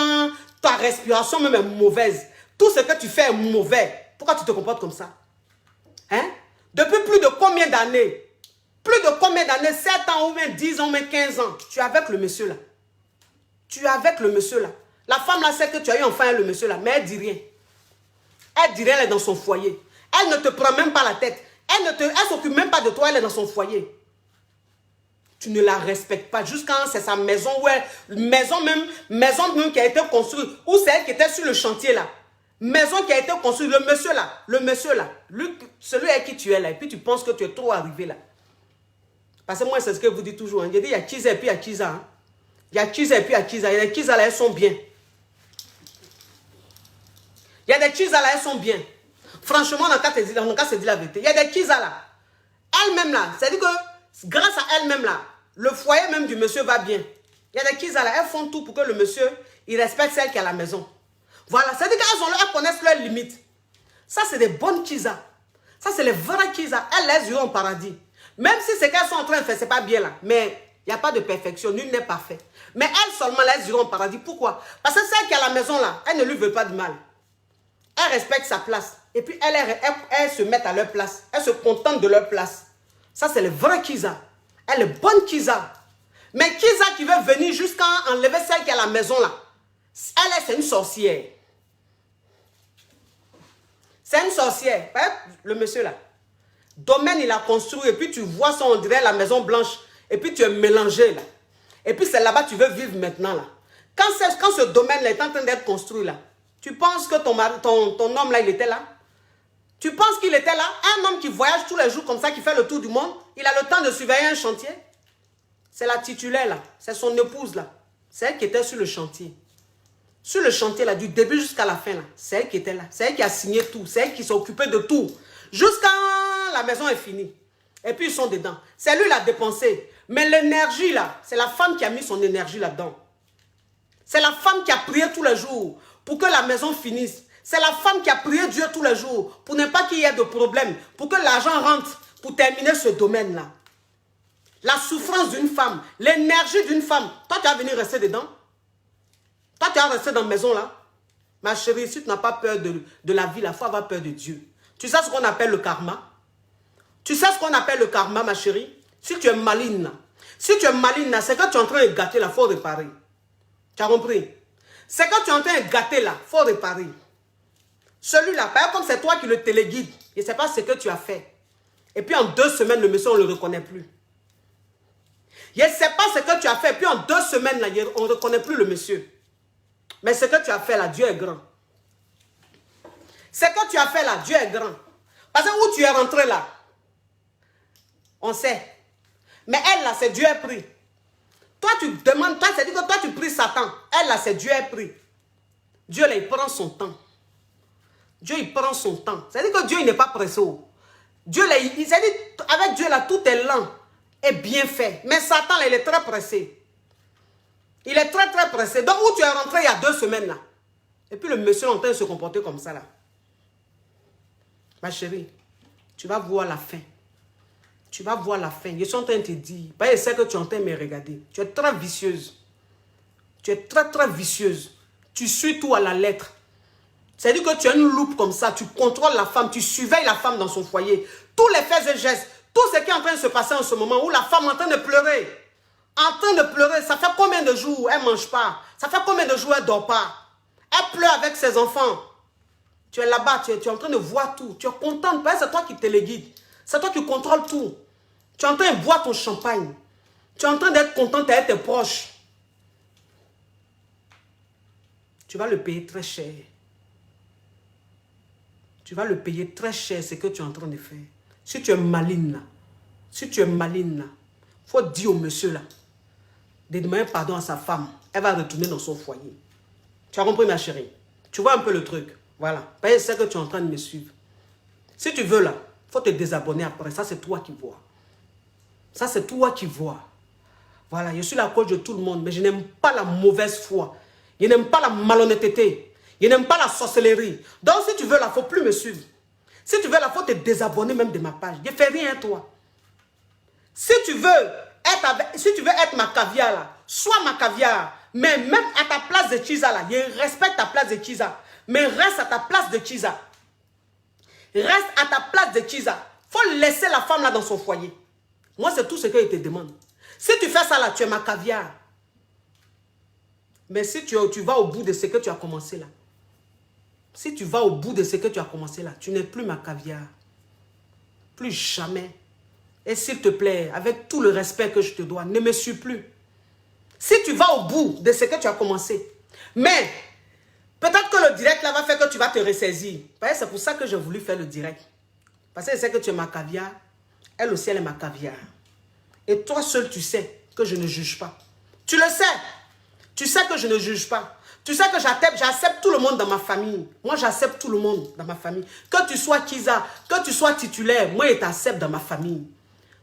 ta respiration même est mauvaise. Tout ce que tu fais est mauvais. Pourquoi tu te comportes comme ça? Hein? Depuis plus de combien d'années? Plus de combien d'années? 7 ans ou même 10 ans ou même 15 ans. Tu es avec le monsieur là. Tu es avec le monsieur là. La femme là sait que tu as eu enfin le monsieur là. Mais elle dit rien. Elle dit rien, elle est dans son foyer. Elle ne te prend même pas la tête. Elle ne s'occupe même pas de toi, elle est dans son foyer. Tu ne la respectes pas. Jusqu'à c'est sa maison, maison même qui a été construite. Ou c'est elle qui était sur le chantier là. Maison qui a été construite. Le monsieur là. Lui, celui avec qui tu es là. Et puis tu penses que tu es trop arrivé là. Parce que moi, c'est ce que vous dites toujours. Hein. Je dis, il y a Kiza et puis il y a Kiza. Hein. Il y a Kiza et puis il y a Kiza. Il y a des Kiza là, elles sont bien. Il y a des Kiza là, elles sont bien. Franchement, on a qu'à se dire la vérité. Il y a des Kiza là. Elle-même là. C'est-à-dire que grâce à elle-même là, le foyer même du monsieur va bien. Il y a des Kiza là, elles font tout pour que le monsieur, il respecte celle qui est à la maison. Voilà, c'est-à-dire qu'elles connaissent leurs limites. Ça, c'est des bonnes Kiza. Ça, c'est les vrais Kiza. Elles les iront au paradis. Même si ce qu'elles sont en train de faire, ce n'est pas bien là. Mais il n'y a pas de perfection. Nul n'est parfait. Mais elles seulement, elles iront au paradis. Pourquoi? Parce que celle qui est à la maison là, elle ne lui veut pas de mal. Elle respecte sa place. Et puis, elles se mettent à leur place. Elles se contentent de leur place. Ça, c'est le vrai Kiza. Elle est bonne Kiza. Mais Kiza qui veut venir jusqu'à enlever celle qui est à la maison là, elle, c'est une sorcière. C'est une sorcière. Le monsieur là. Domaine, il a construit. Et puis, tu vois son, on dirait la maison blanche. Et puis, tu es mélangé là. Et puis, c'est là-bas que tu veux vivre maintenant là. Quand ce domaine là est en train d'être construit là, tu penses que ton homme là, il était là? Tu penses qu'il était là? Un homme qui voyage tous les jours comme ça, qui fait le tour du monde, il a le temps de surveiller un chantier. C'est la titulaire là. C'est son épouse là. C'est elle qui était sur le chantier. Sur le chantier là, du début jusqu'à la fin là. C'est elle qui était là. C'est elle qui a signé tout. C'est elle qui s'est occupée de tout. Jusqu'à la maison est finie. Et puis ils sont dedans. C'est lui qui l'a dépensé. Mais l'énergie là, c'est la femme qui a mis son énergie là-dedans. C'est la femme qui a prié tous les jours pour que la maison finisse. C'est la femme qui a prié Dieu tous les jours pour ne pas qu'il y ait de problème, pour que l'argent rentre, pour terminer ce domaine-là. La souffrance d'une femme, l'énergie d'une femme. Toi, tu vas venir rester dedans. Toi, tu vas rester dans la maison-là. Ma chérie, si tu n'as pas peur de la vie, il faut avoir peur de Dieu. Tu sais ce qu'on appelle le karma? Tu sais ce qu'on appelle le karma, ma chérie? Si tu es maligne, c'est quand tu es en train de gâter, là, il faut réparer. Tu as compris? C'est quand tu es en train de gâter, là, il faut réparer. Celui-là, par exemple, c'est toi qui le téléguide. Il ne sait pas ce que tu as fait. Et puis en 2 semaines, le monsieur, on ne le reconnaît plus. Il ne sait pas ce que tu as fait. Et puis en 2 semaines, là, on ne reconnaît plus le monsieur. Mais ce que tu as fait là, Dieu est grand. Ce que tu as fait là, Dieu est grand. Parce que où tu es rentré là, on sait. Mais elle là, c'est Dieu est pris. Toi, tu demandes, toi, c'est-à-dire que toi, tu pries Satan. Elle là, c'est Dieu est pris. Dieu là, il prend son temps. Dieu, il prend son temps. C'est-à-dire que Dieu, il n'est pas pressé. Dieu là, avec Dieu là, tout est lent et bien fait. Mais Satan là, il est très pressé. Il est très très pressé. Donc où tu es rentré il y a 2 semaines là. Et puis le monsieur est en train de se comporter comme ça là. Ma chérie, tu vas voir la fin. Tu vas voir la fin. Je suis en train de te dire. Parce que je sais que tu es en train de me regarder. Tu es très vicieuse. Tu es très très vicieuse. Tu suis tout à la lettre. C'est-à-dire que tu as une loupe comme ça. Tu contrôles la femme. Tu surveilles la femme dans son foyer. Tous les faits et gestes. Tout ce qui est en train de se passer en ce moment où la femme est en train de pleurer. En train de pleurer. Ça fait combien de jours elle ne mange pas? Ça fait combien de jours elle ne dort pas? Elle pleure avec ses enfants. Tu es là-bas, tu es en train de voir tout. Tu es contente, parce que c'est toi qui téléguide. C'est toi qui contrôles tout. Tu es en train de boire ton champagne. Tu es en train d'être contente avec tes proches. Tu vas le payer très cher. Tu vas le payer très cher, ce que tu es en train de faire. Si tu es maligne là, si tu es maligne là, il faut dire au monsieur là, de demander pardon à sa femme. Elle va retourner dans son foyer. Tu as compris ma chérie? Tu vois un peu le truc. Voilà. Parce que c'est que tu es en train de me suivre. Si tu veux là, il faut te désabonner après. Ça, c'est toi qui vois. Ça, c'est toi qui vois. Voilà. Je suis la cause de tout le monde, mais je n'aime pas la mauvaise foi. Je n'aime pas la malhonnêteté. Je n'aime pas la sorcellerie. Donc, si tu veux là, il ne faut plus me suivre. Si tu veux là, il faut te désabonner même de ma page. Je ne fais rien, toi. Si tu veux être ma caviar là, sois ma caviar. Mais même à ta place de Chiza là, je respecte ta place de Chiza. Mais reste à ta place de Chiza. Reste à ta place de Chiza. Il faut laisser la femme là dans son foyer. Moi, c'est tout ce que je te demande. Si tu fais ça là, tu es ma caviar. Mais si tu vas au bout de ce que tu as commencé là, si tu vas au bout de ce que tu as commencé là, tu n'es plus ma caviar. Plus jamais. Et s'il te plaît, avec tout le respect que je te dois, ne me suis plus. Si tu vas au bout de ce que tu as commencé, mais peut-être que le direct là va faire que tu vas te ressaisir. C'est pour ça que j'ai voulu faire le direct. Parce que je sais que tu es ma caviar. Elle aussi, elle est ma caviar. Et toi seul, tu sais que je ne juge pas. Tu le sais. Tu sais que je ne juge pas. Tu sais que j'accepte tout le monde dans ma famille. Moi, j'accepte tout le monde dans ma famille. Que tu sois Kiza, que tu sois titulaire, moi, je t'accepte dans ma famille.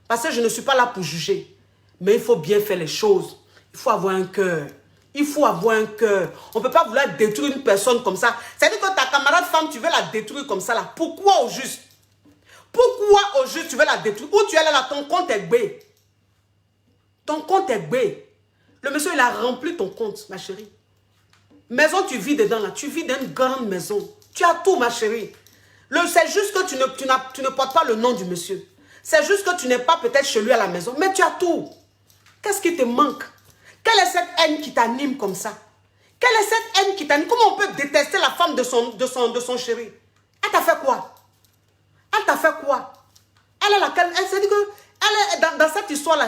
Parce que je ne suis pas là pour juger. Mais il faut bien faire les choses. Il faut avoir un cœur. Il faut avoir un cœur. On ne peut pas vouloir détruire une personne comme ça. C'est-à-dire que ta camarade femme, tu veux la détruire comme ça là. Pourquoi au juste? Pourquoi au juste tu veux la détruire? Où tu es là, ton compte est bé. Ton compte est bé. Le monsieur, il a rempli ton compte, ma chérie. Maison, tu vis dedans là. Tu vis dans une grande maison. Tu as tout, ma chérie. C'est juste que tu ne portes pas le nom du monsieur. C'est juste que tu n'es pas peut-être chez lui à la maison. Mais tu as tout. Qu'est-ce qui te manque? Quelle est cette haine qui t'anime comme ça? Quelle est cette haine qui t'anime? Comment on peut détester la femme de son chéri? Elle t'a fait quoi? Elle t'a fait quoi? Elle s'est dit que elle, dans cette histoire-là,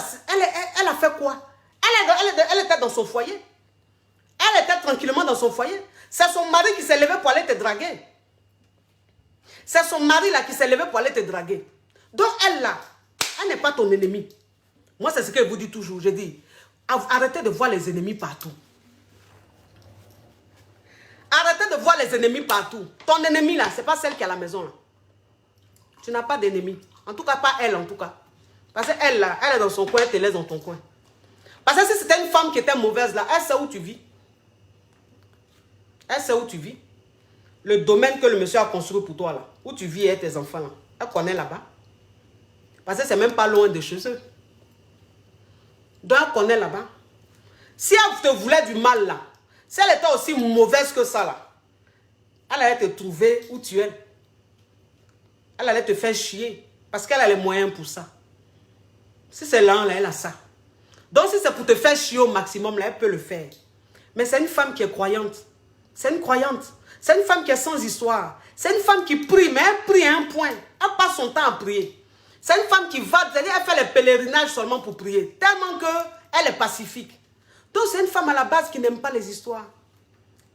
elle a fait quoi? Elle était dans son foyer. Elle était tranquillement dans son foyer. C'est son mari qui s'est levé pour aller te draguer. C'est son mari là qui s'est levé pour aller te draguer. Donc elle là, elle n'est pas ton ennemi. Moi, c'est ce que je vous dis toujours. Je dis, arrêtez de voir les ennemis partout. Arrêtez de voir les ennemis partout. Ton ennemi là, ce n'est pas celle qui est à la maison là. Tu n'as pas d'ennemi. En tout cas, pas elle en tout cas. Parce qu'elle là, elle est dans son coin, elle te laisse dans ton coin. Parce que si c'était une femme qui était mauvaise là, elle sait où tu vis. Elle sait où tu vis. Le domaine que le monsieur a construit pour toi là, où tu vis et tes enfants là, elle connaît là-bas. Parce que c'est même pas loin de chez eux. Donc elle connaît là-bas. Si elle te voulait du mal là, si elle était aussi mauvaise que ça là, elle allait te trouver où tu es. Elle allait te faire chier. Parce qu'elle a les moyens pour ça. Si c'est là, elle a ça. Donc si c'est pour te faire chier au maximum, là, elle peut le faire. Mais c'est une femme qui est croyante. C'est une croyante. C'est une femme qui est sans histoire. C'est une femme qui prie, mais elle prie à un point. Elle passe son temps à prier. C'est une femme qui va, c'est-à-dire elle fait les pèlerinages seulement pour prier. Tellement qu'elle est pacifique. Donc c'est une femme à la base qui n'aime pas les histoires.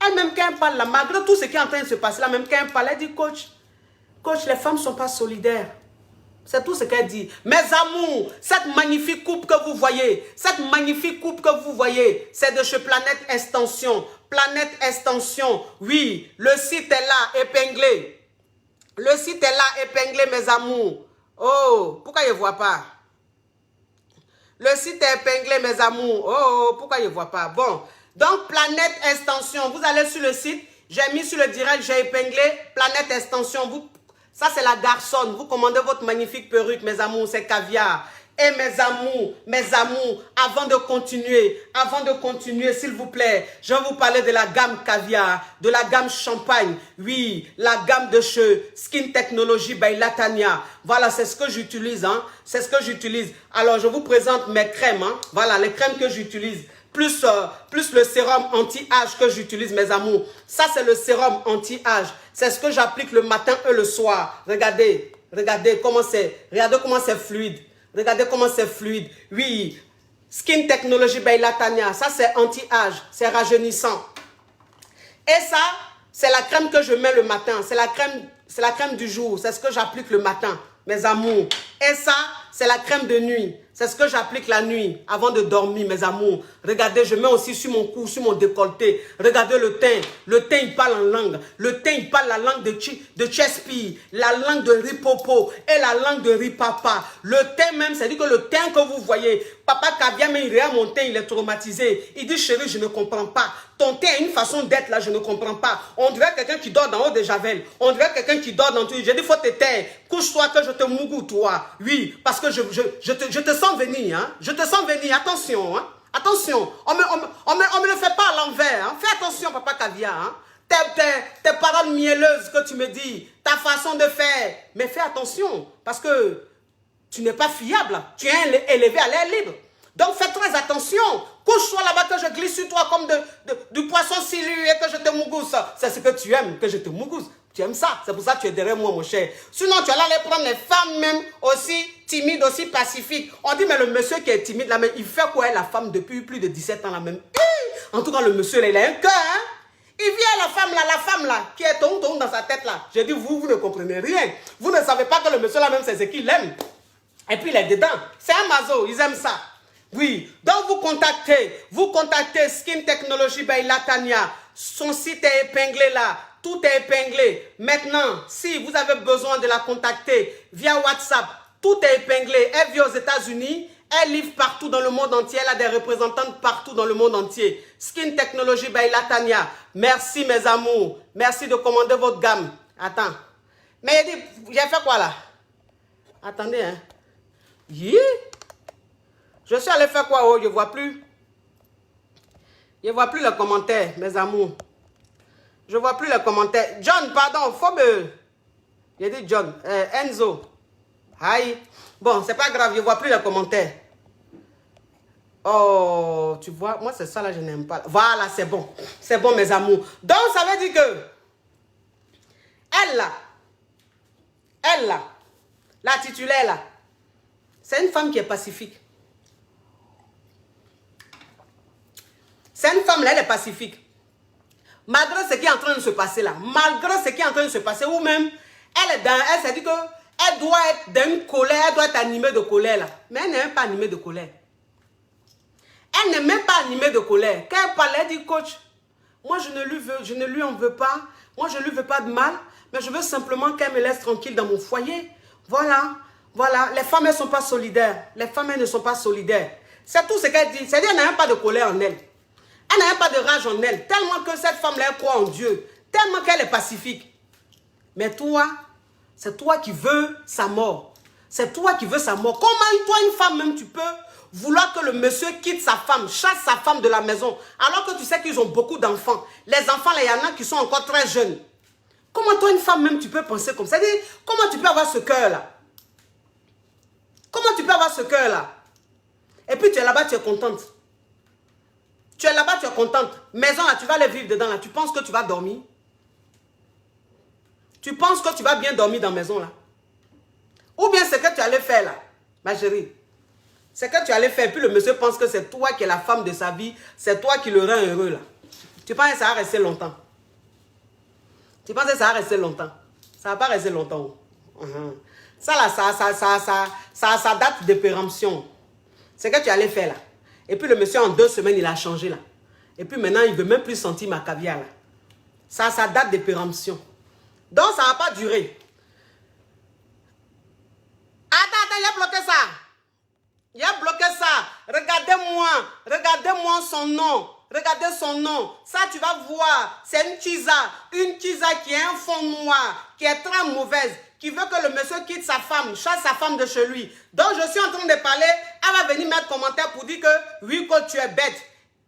Elle-même, quand elle parle là, malgré tout ce qui est en train de se passer là, même quand elle parle, elle dit, coach, les femmes ne sont pas solidaires. C'est tout ce qu'elle dit. Mes amours, cette magnifique coupe que vous voyez, c'est de chez Planète Extension. Planète Extension, oui, le site est là, épinglé. Le site est là, épinglé, mes amours. Oh, pourquoi je ne vois pas? Le site est épinglé, mes amours. Oh, pourquoi je ne vois pas? Bon, donc Planète Extension, vous allez sur le site, j'ai mis sur le direct, j'ai épinglé Planète Extension. Ça, c'est la garçonne. Vous commandez votre magnifique perruque, mes amours, c'est caviar. Et mes amours, avant de continuer, s'il vous plaît, je vais vous parler de la gamme caviar, de la gamme champagne. Oui, la gamme de cheveux, Skin Technology by Latanya. Voilà, c'est ce que j'utilise, hein. C'est ce que j'utilise. Alors, je vous présente mes crèmes, hein. Voilà, les crèmes que j'utilise. Plus le sérum anti-âge que j'utilise, mes amours. Ça, c'est le sérum anti-âge. C'est ce que j'applique le matin et le soir. Regardez comment c'est fluide. Regardez comment c'est fluide. Oui, Skin Technology by Latanya. Ça, c'est anti-âge. C'est rajeunissant. Et ça, c'est la crème que je mets le matin. C'est la crème du jour. C'est ce que j'applique le matin, mes amours. Et ça, c'est la crème de nuit. C'est ce que j'applique la nuit, avant de dormir, mes amours. Regardez, je mets aussi sur mon cou, sur mon décolleté. Regardez le teint. Le teint, il parle en langue. Le teint, il parle la langue de Chespi, la langue de Ripopo et la langue de Ripapa. Le teint même, c'est-à-dire que le teint que vous voyez, Papa Caviar, mais il regarde mon teint, il est traumatisé. Il dit, chérie, je ne comprends pas. Ton teint a une façon d'être là, je ne comprends pas. On dirait quelqu'un qui dort dans haut de Javel. On dirait quelqu'un qui dort dans tout. J'ai dit, faut te taire. Couche-toi que je te mougou, toi. Oui, parce que je te sens venir, hein. Je te sens venir, attention, hein. Attention, on me le fait pas à l'envers, hein. Fais attention, Papa Caviar, hein. Tes paroles mielleuses que tu me dis, ta façon de faire. Mais fais attention, parce que tu n'es pas fiable. Tu es élevé à l'air libre. Donc fais très attention. Couche-toi là-bas que je glisse sur toi comme du poisson silu et que je te mougousse. C'est ce que tu aimes, que je te mougousse. Tu aimes ça. C'est pour ça que tu es derrière moi, mon cher. Sinon, tu allais aller prendre les femmes même aussi timides, aussi pacifiques. On dit, mais le monsieur qui est timide là, mais il fait quoi la femme depuis plus de 17 ans là même? En tout cas, le monsieur là, il a un cœur, hein? Il vient la femme là, qui est ton dans sa tête là. J'ai dit, vous ne comprenez rien. Vous ne savez pas que le monsieur là même, c'est ce qu'il aime. Et puis il est dedans. C'est un mazo, ils aiment ça. Oui, donc vous contactez Skin Technology by Latanya. Son site est épinglé là, tout est épinglé. Maintenant, si vous avez besoin de la contacter via WhatsApp, tout est épinglé. Elle vit aux États-Unis, elle livre partout dans le monde entier, elle a des représentantes partout dans le monde entier. Skin Technology by Latanya. Merci mes amours, merci de commander votre gamme. Attends, mais j'ai fait quoi là? Attendez, hein. Yeah. Je suis allé faire quoi? Oh, je ne vois plus. Je ne vois plus les commentaires, mes amours. Je ne vois plus les commentaires. John, pardon, faut me... J'ai dit John. Enzo. Aïe. Bon, c'est pas grave, je ne vois plus les commentaires. Oh, tu vois, moi c'est ça là, je n'aime pas. Voilà, c'est bon. C'est bon, mes amours. Donc, ça veut dire que... Elle là, la titulaire là, c'est une femme qui est pacifique. C'est une femme là, elle est pacifique. Malgré ce qui est en train de se passer là, ou même, elle s'est dit qu'elle doit être dans une colère, elle doit être animée de colère là. Mais elle n'est même pas animée de colère. Elle n'est même pas animée de colère. Quand elle parle, elle dit, coach, moi je ne lui en veux pas. Moi je ne lui veux pas de mal, mais je veux simplement qu'elle me laisse tranquille dans mon foyer. Voilà. Les femmes, elles ne sont pas solidaires. Les femmes, elles ne sont pas solidaires. C'est tout ce qu'elle dit. C'est-à-dire qu'elle n'a même pas de colère en elle. Elle n'a même pas de rage en elle. Tellement que cette femme-là, elle croit en Dieu. Tellement qu'elle est pacifique. Mais toi, c'est toi qui veux sa mort. C'est toi qui veux sa mort. Comment toi, une femme même, tu peux vouloir que le monsieur quitte sa femme, chasse sa femme de la maison, alors que tu sais qu'ils ont beaucoup d'enfants. Les enfants, là, il y en a qui sont encore très jeunes. Comment toi, une femme même, tu peux penser comme ça? C'est-à-dire, comment tu peux avoir ce cœur-là? Comment tu peux avoir ce cœur-là? Et puis tu es là-bas, tu es contente. Tu es là-bas, tu es contente. Maison, là, tu vas aller vivre dedans, là. Tu penses que tu vas dormir? Tu penses que tu vas bien dormir dans la maison, là? Ou bien c'est que tu allais faire, là, ma chérie? C'est que tu allais faire, puis le monsieur pense que c'est toi qui es la femme de sa vie, c'est toi qui le rend heureux, là. Tu penses que ça va rester longtemps? Tu penses que ça va rester longtemps? Ça va pas rester longtemps. Ça là, ça date de péremption. C'est que tu allais faire là. Et puis le monsieur en 2 semaines, il a changé là. Et puis maintenant, il ne veut même plus sentir ma caviar là. Ça date de péremption. Donc ça ne va pas durer. Attends, il a bloqué ça. Il a bloqué ça. Regardez-moi son nom. Regardez son nom. Ça, tu vas voir. C'est une Chiza. Une Chiza qui a un fond noir, qui est très mauvaise, qui veut que le monsieur quitte sa femme, chasse sa femme de chez lui. Donc, je suis en train de parler. Elle va venir mettre commentaire pour dire que oui, que tu es bête.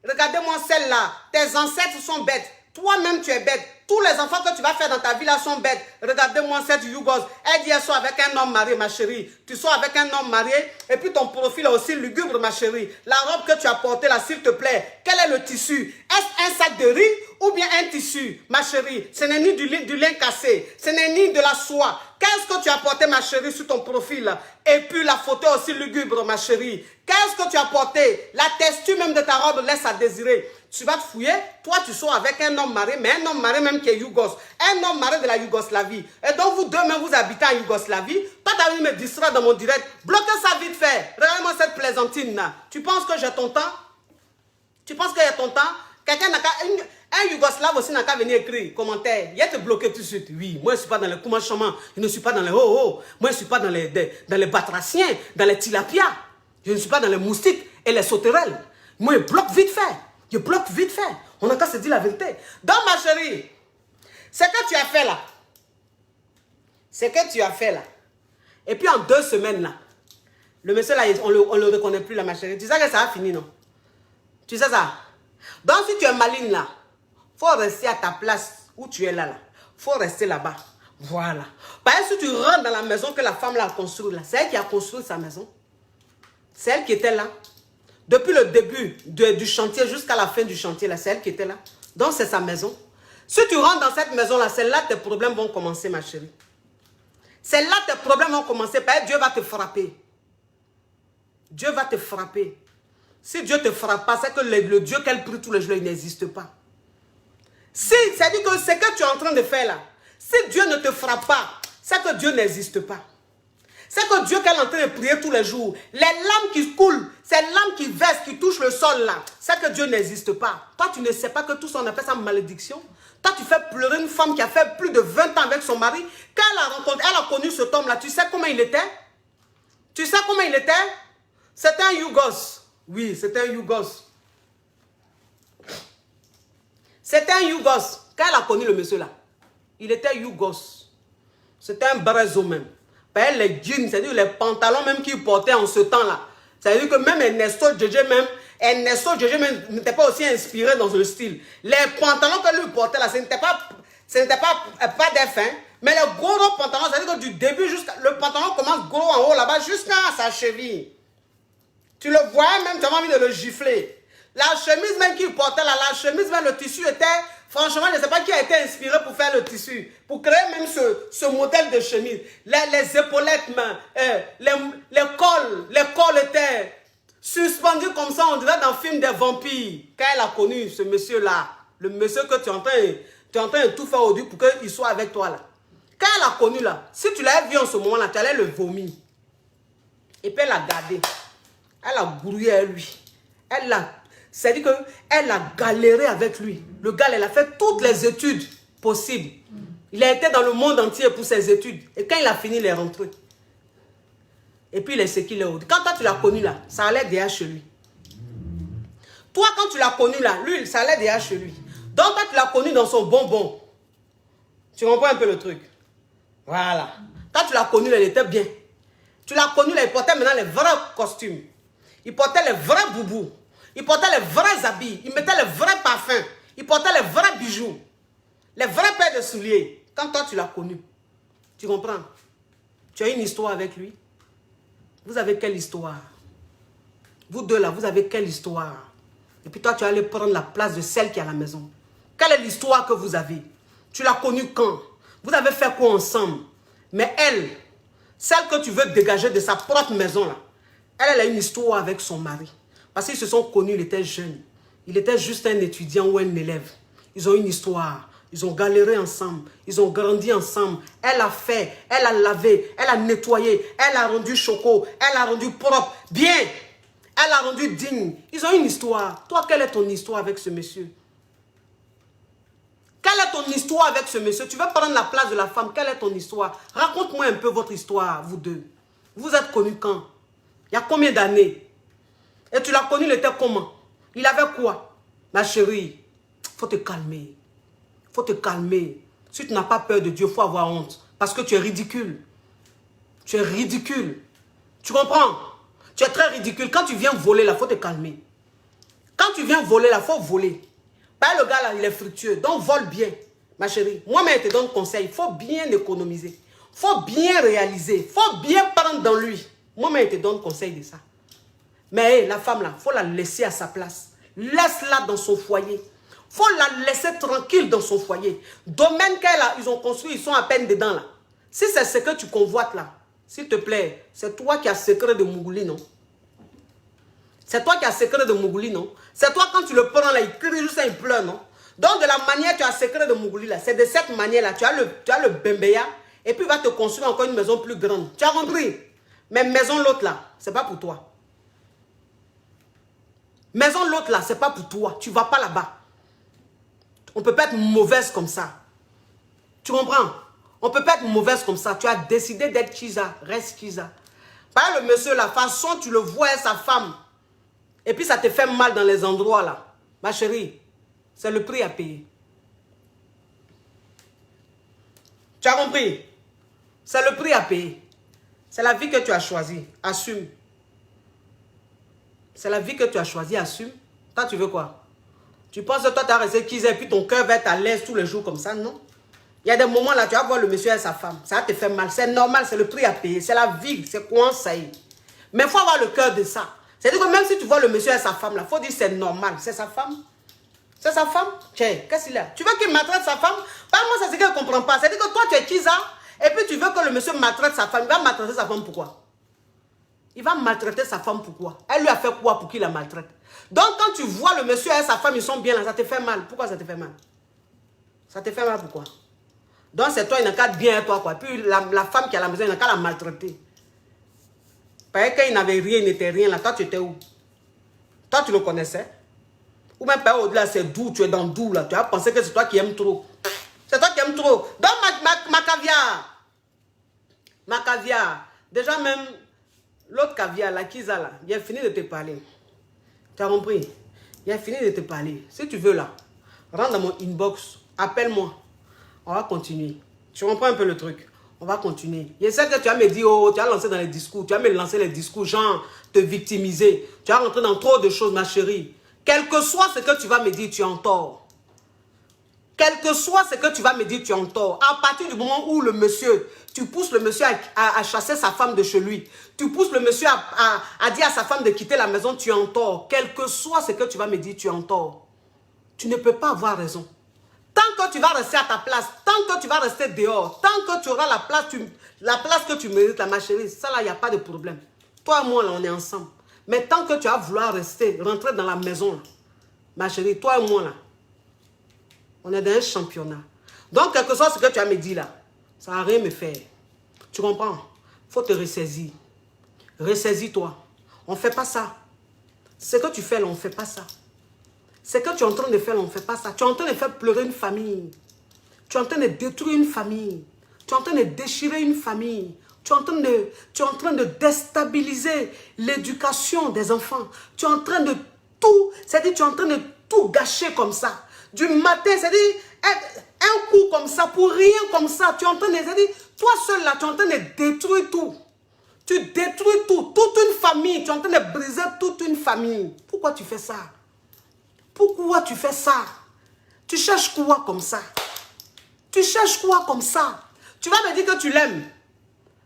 Regardez-moi celle-là. Tes ancêtres sont bêtes. Toi-même, tu es bête. Tous les enfants que tu vas faire dans ta vie là sont bêtes. Regardez-moi cette Yougos. Elle dit, elle sort avec un homme marié, ma chérie. Tu sors avec un homme marié. Et puis ton profil est aussi lugubre, ma chérie. La robe que tu as portée là, s'il te plaît. Quel est le tissu? Est-ce un sac de riz ou bien un tissu, ma chérie? Ce n'est ni du lin cassé. Ce n'est ni de la soie. Qu'est-ce que tu as porté, ma chérie, sur ton profil? Et puis la photo est aussi lugubre, ma chérie. Qu'est-ce que tu as porté? La texture même de ta robe laisse à désirer. Tu vas te fouiller, toi tu sors avec un homme marié, mais un homme marié même qui est Yougos, un homme marié de la Yougoslavie. Et donc vous deux même vous habitez en Yougoslavie, toi tu as envie de me distraire dans mon direct, bloquez ça vite fait. Regarde-moi cette plaisantine là. Tu penses que j'ai ton temps? Tu penses qu'il y a ton temps? Quelqu'un n'a qu'à... Un Yougoslave aussi n'a qu'à venir écrire, commentaire. Il a te bloqué tout de suite. Oui, moi je ne suis pas dans les Koumachama, je ne suis pas dans les ho-ho, moi je ne suis pas dans les batraciens, dans les tilapias. Je ne suis pas dans les moustiques et les sauterelles. Moi je bloque vite fait. Je bloque vite fait. On n'a qu'à se dire la vérité. Donc, ma chérie, ce que tu as fait là, et puis en 2 semaines là, le monsieur là, on le reconnaît plus là, ma chérie. Tu sais que ça a fini, non? Tu sais ça? Donc, si tu es maligne là, faut rester à ta place où tu es là. Faut rester là-bas. Voilà. Parce que si tu rentres dans la maison que la femme là a construite là, c'est elle qui a construit sa maison. C'est elle qui était là. Depuis le début du chantier jusqu'à la fin du chantier, là, c'est elle qui était là. Donc, c'est sa maison. Si tu rentres dans cette maison-là, c'est là que tes problèmes vont commencer, ma chérie. C'est là que tes problèmes vont commencer. Parce que Dieu va te frapper. Dieu va te frapper. Si Dieu ne te frappe pas, c'est que le Dieu qu'elle prie tous les jours, il n'existe pas. Si, c'est-à-dire que ce que tu es en train de faire là, si Dieu ne te frappe pas, c'est que Dieu n'existe pas. C'est que Dieu qu'elle est en train de prier tous les jours. Les larmes qui coulent, ces larmes qui versent, qui touchent le sol là, c'est que Dieu n'existe pas. Toi, tu ne sais pas que tout ça, on appelle ça malédiction. Toi, tu fais pleurer une femme qui a fait plus de 20 ans avec son mari. Quand elle a connu cet homme là, tu sais comment il était? Tu sais comment il était? C'était un Yougos. Oui, c'était un Yougos. C'était un Yougos. Quand elle a connu le monsieur là, il était Yougos. C'était un Brezo même. Les jeans, c'est-à-dire les pantalons même qu'il portait en ce temps-là. C'est-à-dire que même Ernesto Djedje même n'était pas aussi inspiré dans ce style. Les pantalons que lui portait là, ce n'était pas des fins, mais les gros pantalons, c'est-à-dire que du début jusqu'à... Le pantalon commence gros en haut là-bas jusqu'à sa cheville. Tu le voyais même, tu avais envie de le gifler. La chemise même qu'il portait là, la chemise même, le tissu était... Franchement, je ne sais pas qui a été inspiré pour faire le tissu, pour créer même ce modèle de chemise. Les épaulettes, les cols étaient suspendus comme ça, on dirait dans le film des vampires. Quand elle a connu ce monsieur-là, le monsieur que tu es en train de tout faire au début pour qu'il soit avec toi là. Quand elle a connu là, si tu l'avais vu en ce moment-là, tu allais le vomir. Et puis elle a gardé. Elle a grouillé à lui. C'est-à-dire qu'elle a galéré avec lui. Le gars, elle a fait toutes les études possibles. Il a été dans le monde entier pour ses études. Et quand il a fini, il est rentré. Et puis, il est ce qu'il est. Quand toi, tu l'as connu là, ça allait déjà chez lui. Toi, quand tu l'as connu là, lui, ça allait déjà chez lui. Donc, toi, tu l'as connu dans son bonbon. Tu comprends un peu le truc? Voilà. Quand tu l'as connu là, il était bien. Tu l'as connu là, il portait maintenant les vrais costumes. Il portait les vrais boubous. Il portait les vrais habits, il mettait les vrais parfums, il portait les vrais bijoux, les vrais paires de souliers. Quand toi tu l'as connu, tu comprends? Tu as une histoire avec lui. Vous avez quelle histoire? Vous deux là, vous avez quelle histoire? Et puis toi tu vas aller prendre la place de celle qui est à la maison. Quelle est l'histoire que vous avez? Tu l'as connue quand? Vous avez fait quoi ensemble? Mais elle, celle que tu veux dégager de sa propre maison là, elle a une histoire avec son mari. Parce qu'ils se sont connus, il était jeune. Il était juste un étudiant ou un élève. Ils ont une histoire. Ils ont galéré ensemble. Ils ont grandi ensemble. Elle a fait, elle a lavé, elle a nettoyé, elle a rendu choco, elle a rendu propre, bien. Elle a rendu digne. Ils ont une histoire. Toi, quelle est ton histoire avec ce monsieur? Quelle est ton histoire avec ce monsieur? Tu veux prendre la place de la femme. Quelle est ton histoire? Raconte-moi un peu votre histoire, vous deux. Vous êtes connus quand? Il y a combien d'années? Et tu l'as connu, il était comment? Il avait quoi? Ma chérie, il faut te calmer. Il faut te calmer. Si tu n'as pas peur de Dieu, il faut avoir honte. Parce que tu es ridicule. Tu es ridicule. Tu comprends? Tu es très ridicule. Quand tu viens voler, là, il faut te calmer. Quand tu viens voler, là, il faut voler. Bah, le gars, là, il est fructueux. Donc, vole bien, ma chérie. Moi-même, je te donne conseil. Il faut bien économiser. Il faut bien réaliser. Il faut bien prendre dans lui. Moi-même, je te donne conseil de ça. Mais hey, la femme, là, il faut la laisser à sa place. Laisse-la dans son foyer. Il faut la laisser tranquille dans son foyer. Domaine qu'elle a, ils ont construit, ils sont à peine dedans, là. Si c'est ce que tu convoites, là, s'il te plaît, c'est toi qui as secret de Mougouli, non? C'est toi qui as secret de Mougouli, non? C'est toi, quand tu le prends, là, il crie juste, il pleure, non? Donc, de la manière, tu as secret de Mougouli, là. C'est de cette manière-là. Tu as le Bembeya, et puis il va te construire encore une maison plus grande. Tu as compris? Mais maison l'autre, là, c'est pas pour toi. Maison l'autre, là, c'est pas pour toi. Tu vas pas là-bas. On peut pas être mauvaise comme ça. Tu comprends? On peut pas être mauvaise comme ça. Tu as décidé d'être Chiza. Reste Chiza. Par le monsieur, la façon, tu le vois, sa femme. Et puis ça te fait mal dans les endroits là. Ma chérie, c'est le prix à payer. Tu as compris? C'est le prix à payer. C'est la vie que tu as choisie. Assume. C'est la vie que tu as choisie. Assume. Toi, tu veux quoi? Tu penses que toi, tu as resté Chiza et puis ton cœur va être à l'aise tous les jours comme ça? Non. Il y a des moments là, tu vas voir le monsieur et sa femme. Ça va te faire mal. C'est normal, c'est le prix à payer. C'est la vie, c'est quoi ça y est. Mais il faut avoir le cœur de ça. C'est-à-dire que même si tu vois le monsieur et sa femme, il faut dire c'est normal. C'est sa femme. C'est sa femme. Tiens, qu'est-ce qu'il a? Tu veux qu'il maltraite sa femme? Parle-moi, c'est ce qu'elle ne comprend pas. C'est-à-dire que toi, tu es Chiza, et puis tu veux que le monsieur maltraite sa femme. Il va maltraiter sa femme pourquoi? Il va maltraiter sa femme pourquoi? Elle lui a fait quoi pour qu'il la maltraite? Donc, quand tu vois le monsieur et sa femme, ils sont bien là, ça te fait mal. Pourquoi ça te fait mal? Ça te fait mal pourquoi? Donc, c'est toi, il n'a qu'à bien à toi, quoi. Puis, la femme qui est à la maison, il n'a qu'à la maltraiter. Parce qu'il n'avait rien, il n'était rien là. Toi, tu étais où? Toi, tu le connaissais? Ou même pas au-delà, c'est doux, tu es dans doux là. Tu as pensé que c'est toi qui aimes trop. C'est toi qui aimes trop. Donc, ma caviar. Ma caviar. Déjà même, l'autre caviar, la Kiza là, il a fini de te parler. Tu as compris? Il a fini de te parler. Si tu veux là, rentre dans mon inbox, appelle-moi. On va continuer. Tu comprends un peu le truc? On va continuer. Je sais que tu vas me dire, oh, tu vas lancer dans les discours. Tu vas me lancer les discours, genre, te victimiser. Tu vas rentrer dans trop de choses, ma chérie. Quel que soit ce que tu vas me dire, tu es en tort. Quel que soit ce que tu vas me dire, tu es en tort. À partir du moment où le monsieur, tu pousses le monsieur à chasser sa femme de chez lui. Tu pousses le monsieur à dire à sa femme de quitter la maison, tu es en tort. Quel que soit ce que tu vas me dire, tu es en tort. Tu ne peux pas avoir raison. Tant que tu vas rester à ta place, tant que tu vas rester dehors, tant que tu auras la place que tu mérites, ma chérie, ça là, il n'y a pas de problème. Toi et moi, là, on est ensemble. Mais tant que tu vas vouloir rester, rentrer dans la maison, là, ma chérie, toi et moi, là, on est dans un championnat. Donc, quelque chose ce que tu as me dit là, ça n'a rien me faire. Tu comprends? Il faut te ressaisir. Ressaisis-toi. On ne fait pas ça. Ce que tu fais là, on ne fait pas ça. Ce que tu es en train de faire, on ne fait pas ça. Tu es en train de faire pleurer une famille. Tu es en train de détruire une famille. Tu es en train de déchirer une famille. Tu es en train de déstabiliser l'éducation des enfants. Tu es en train de tout, c'est-à-dire tu es en train de tout gâcher comme ça. Du matin, c'est-à-dire un coup comme ça, pour rien comme ça. Tu es en train de, c'est-à-dire, toi seul là, tu es en train de détruire tout. Tu détruis tout, toute une famille. Tu es en train de briser toute une famille. Pourquoi tu fais ça? Pourquoi tu fais ça? Tu cherches quoi comme ça? Tu cherches quoi comme ça? Tu vas me dire que tu l'aimes.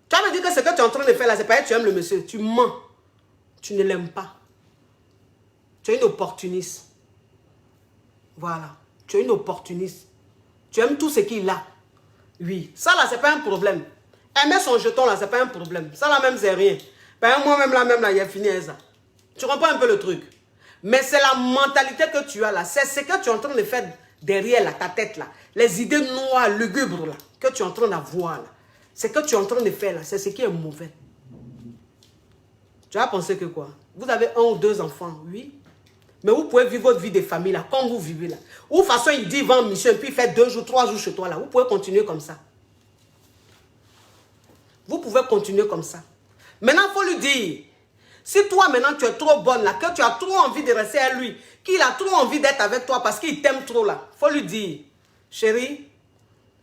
Tu vas me dire que ce que tu es en train de faire là, c'est pas que tu aimes le monsieur. Tu mens. Tu ne l'aimes pas. Tu es une opportuniste. Voilà. Tu es une opportuniste. Tu aimes tout ce qu'il a. Oui. Ça là, c'est pas un problème. Aimer son jeton là, c'est pas un problème. Ça là même, c'est rien. Ben, moi-même là, il a fini ça. Tu comprends un peu le truc? Mais c'est la mentalité que tu as là. C'est ce que tu es en train de faire derrière là, ta tête là, les idées noires, lugubres là, que tu es en train d'avoir là, ce que tu es en train de faire là, c'est ce qui est mauvais. Tu vas penser que quoi? Vous avez 1 ou 2 enfants, oui. Mais vous pouvez vivre votre vie de famille là, comme vous vivez là. Ou de toute façon, il dit, il va en mission, et puis il fait 2 jours, 3 jours chez toi là. Vous pouvez continuer comme ça. Vous pouvez continuer comme ça. Maintenant, il faut lui dire, si toi maintenant tu es trop bonne là, que tu as trop envie de rester à lui, qu'il a trop envie d'être avec toi parce qu'il t'aime trop là, il faut lui dire, chérie,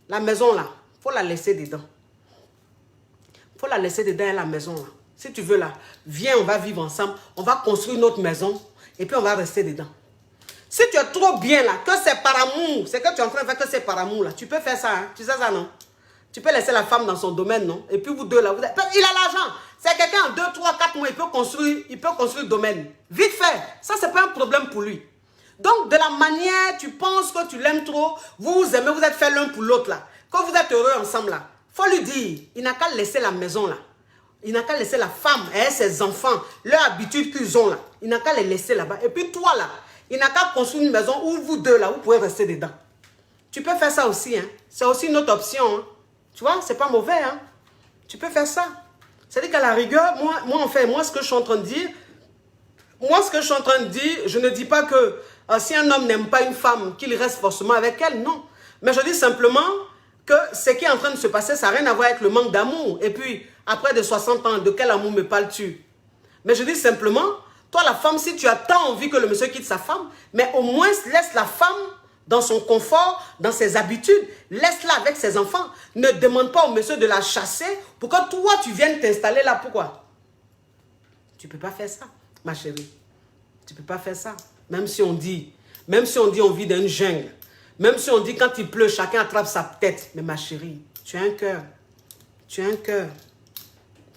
la maison là, il faut la laisser dedans. Il faut la laisser dedans la maison là. Si tu veux là, viens, on va vivre ensemble, on va construire notre maison et puis on va rester dedans. Si tu es trop bien là, que c'est par amour, c'est que tu es en train de faire que c'est par amour là, tu peux faire ça, hein? Tu sais ça non? Tu peux laisser la femme dans son domaine, non? Et puis vous deux là, il a l'argent. C'est quelqu'un en 2, 3, 4 mois, il peut construire le domaine. Vite fait. Ça, c'est pas un problème pour lui. Donc, de la manière, tu penses que tu l'aimes trop, vous vous aimez, vous êtes fait l'un pour l'autre là. Quand vous êtes heureux ensemble là, faut lui dire, il n'a qu'à laisser la maison là. Il n'a qu'à laisser la femme et ses enfants, leur habitude qu'ils ont là. Il n'a qu'à les laisser là-bas. Et puis toi là, il n'a qu'à construire une maison où vous deux là, vous pouvez rester dedans. Tu peux faire ça aussi, hein. C'est aussi une autre option, hein. Tu vois, c'est pas mauvais, hein. Tu peux faire ça. C'est-à-dire qu'à la rigueur, moi, ce que je suis en train de dire, je ne dis pas que si un homme n'aime pas une femme, qu'il reste forcément avec elle, non. Mais je dis simplement que ce qui est en train de se passer, ça n'a rien à voir avec le manque d'amour. Et puis, après de 60 ans, de quel amour me parles-tu? Mais je dis simplement, toi la femme, si tu as tant envie que le monsieur quitte sa femme, mais au moins laisse la femme dans son confort, dans ses habitudes, laisse-la avec ses enfants. Ne demande pas au monsieur de la chasser pour que toi, tu viennes t'installer là. Pourquoi? Tu ne peux pas faire ça, ma chérie. Tu ne peux pas faire ça. Même si on dit on vit dans une jungle, même si on dit quand il pleut, chacun attrape sa tête. Mais ma chérie, tu as un cœur. Tu as un cœur.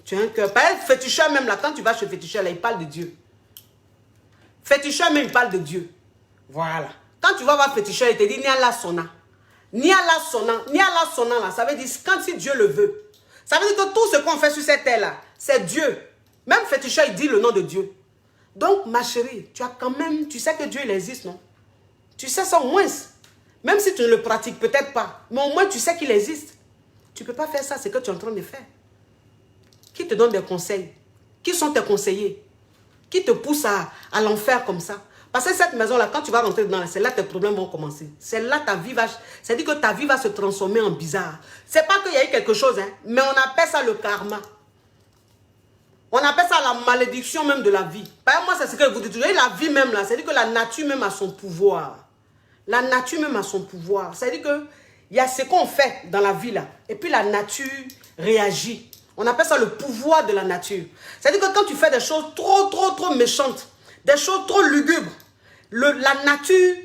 Tu as un cœur. Par exemple, féticheur même là, quand tu vas chez féticheur là, il parle de Dieu. Féticheur même, il parle de Dieu. Voilà. Quand tu vas voir féticheur, il te dit Niala Sona. Niala Sona là, ça veut dire quand si Dieu le veut. Ça veut dire que tout ce qu'on fait sur cette terre là, c'est Dieu. Même féticheur, il dit le nom de Dieu. Donc, ma chérie, tu as quand même, tu sais que Dieu il existe, non? Tu sais ça au moins. Même si tu ne le pratiques peut-être pas, mais au moins tu sais qu'il existe. Tu ne peux pas faire ça, c'est ce que tu es en train de faire. Qui te donne des conseils? Qui sont tes conseillers? Qui te pousse à l'enfer comme ça? Parce que cette maison-là, quand tu vas rentrer dedans, c'est là que tes problèmes vont commencer. C'est là ta vie va... C'est-à-dire que ta vie va se transformer en bizarre. C'est pas qu'il y a eu quelque chose, hein, mais on appelle ça le karma. On appelle ça la malédiction même de la vie. Par exemple, moi, c'est ce que vous dites. La vie même, là, c'est-à-dire que la nature même a son pouvoir. La nature même a son pouvoir. C'est-à-dire qu'il y a ce qu'on fait dans la vie, là. Et puis la nature réagit. On appelle ça le pouvoir de la nature. C'est-à-dire que quand tu fais des choses trop méchantes, des choses trop lugubres, la nature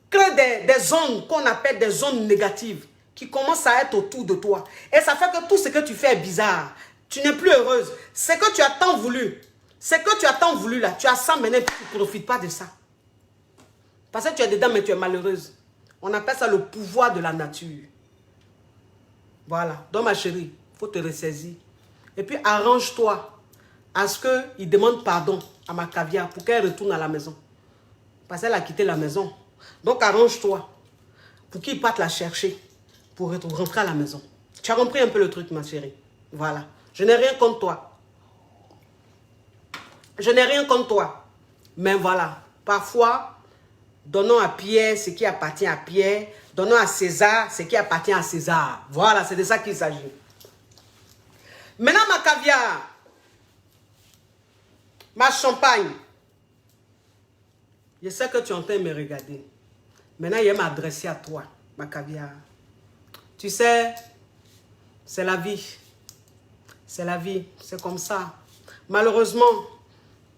crée des zones qu'on appelle des zones négatives qui commencent à être autour de toi. Et ça fait que tout ce que tu fais est bizarre. Tu n'es plus heureuse. Ce que tu as tant voulu, là, tu as ça maintenant et tu ne profites pas de ça. Parce que tu es dedans mais tu es malheureuse. On appelle ça le pouvoir de la nature. Voilà. Donc ma chérie, il faut te ressaisir. Et puis arrange-toi à ce qu'il demande pardon à ma caviar pour qu'elle retourne à la maison. Parce qu'elle a quitté la maison. Donc arrange-toi pour qu'il parte la chercher pour rentrer à la maison. Tu as compris un peu le truc, ma chérie. Voilà. Je n'ai rien contre toi. Je n'ai rien contre toi. Mais voilà. Parfois, donnons à Pierre ce qui appartient à Pierre. Donnons à César ce qui appartient à César. Voilà, c'est de ça qu'il s'agit. Maintenant, ma caviar, ma champagne. Je sais que tu es en train de me regarder. Maintenant, il va m'adresser à toi, ma caviar. Tu sais, c'est la vie. C'est la vie. C'est comme ça. Malheureusement,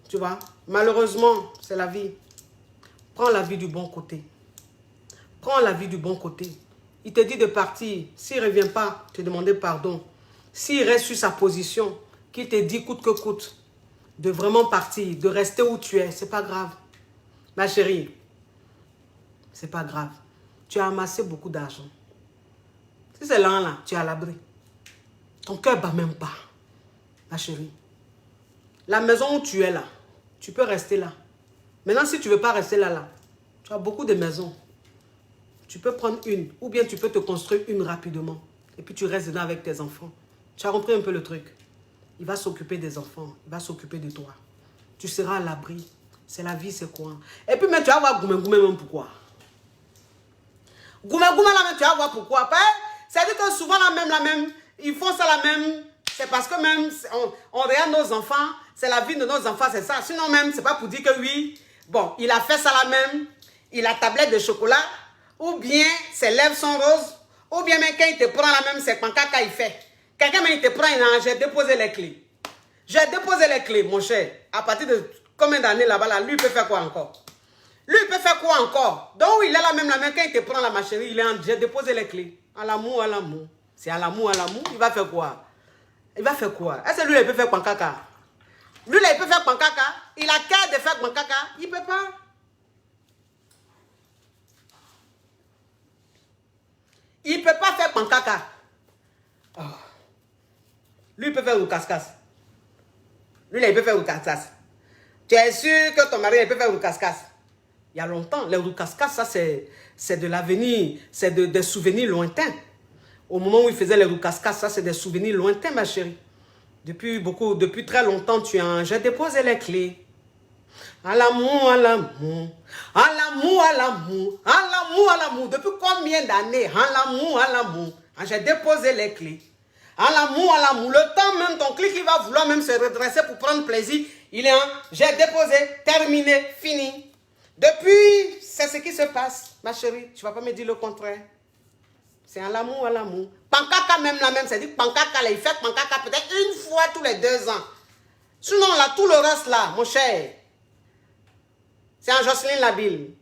tu vois, malheureusement, c'est la vie. Prends la vie du bon côté. Prends la vie du bon côté. Il te dit de partir. S'il ne revient pas, te demander pardon. S'il reste sur sa position, qu'il te dit coûte que coûte, de vraiment partir, de rester où tu es, c'est pas grave. Ma chérie, c'est pas grave. Tu as amassé beaucoup d'argent. Si c'est là, tu es à l'abri. Ton cœur ne bat même pas, ma chérie. La maison où tu es là, tu peux rester là. Maintenant, si tu ne veux pas rester là, tu as beaucoup de maisons. Tu peux prendre une, ou bien tu peux te construire une rapidement. Et puis tu restes dedans avec tes enfants. Tu as compris un peu le truc. Il va s'occuper des enfants, il va s'occuper de toi. Tu seras à l'abri. C'est la vie, c'est quoi. Et puis, mais tu vas voir Goumé Goumé même pourquoi. Goumé Goumé là même, tu vas voir pourquoi. C'est-à-dire que souvent la même, ils font ça la même. C'est parce que même, on regarde nos enfants, c'est la vie de nos enfants, c'est ça. Sinon même, c'est pas pour dire que oui, bon, il a fait ça la même, il a tablette de chocolat, ou bien ses lèvres sont roses, ou bien même quand il te prend la même, c'est pancaka il fait. Quelqu'un il te prend, j'ai déposé les clés. J'ai déposé les clés, mon cher. À partir de combien d'années là-bas, là, lui il peut faire quoi encore? Lui il peut faire quoi encore? Donc il a la même, quand il te prend là, ma chérie, j'ai déposé les clés. À l'amour, à l'amour. C'est à l'amour, il va faire quoi? Il va faire quoi? Est-ce que lui, il peut faire pancaka? Lui, là, il peut faire pancaka. Il a qu'à de faire pancaka. Il ne peut pas. Il ne peut pas faire pancaka. Oh. Lui, il peut faire roucascas. Lui, là, il peut faire roucascas. Tu es sûr que ton mari, il peut faire roucascas? Il y a longtemps. Les roucascas, ça, c'est de l'avenir. C'est des souvenirs lointains. Au moment où il faisait les roucascas, ça, c'est des souvenirs lointains, ma chérie. Depuis très longtemps, j'ai déposé les clés. À l'amour, à l'amour. À l'amour, à l'amour. À l'amour, à l'amour. Depuis combien d'années? À l'amour, à l'amour. J'ai déposé les clés. À l'amour, à l'amour. Le temps même, ton clic, il va vouloir même se redresser pour prendre plaisir. Il est en, j'ai déposé, terminé, fini. Depuis, c'est ce qui se passe, ma chérie. Tu ne vas pas me dire le contraire. C'est à l'amour, à l'amour. Pancaka même la même, c'est dit pancaka, là, il fait pancaka peut-être une fois tous les 2 ans. Sinon, là, tout le reste là, mon cher, c'est en Jocelyne Labille.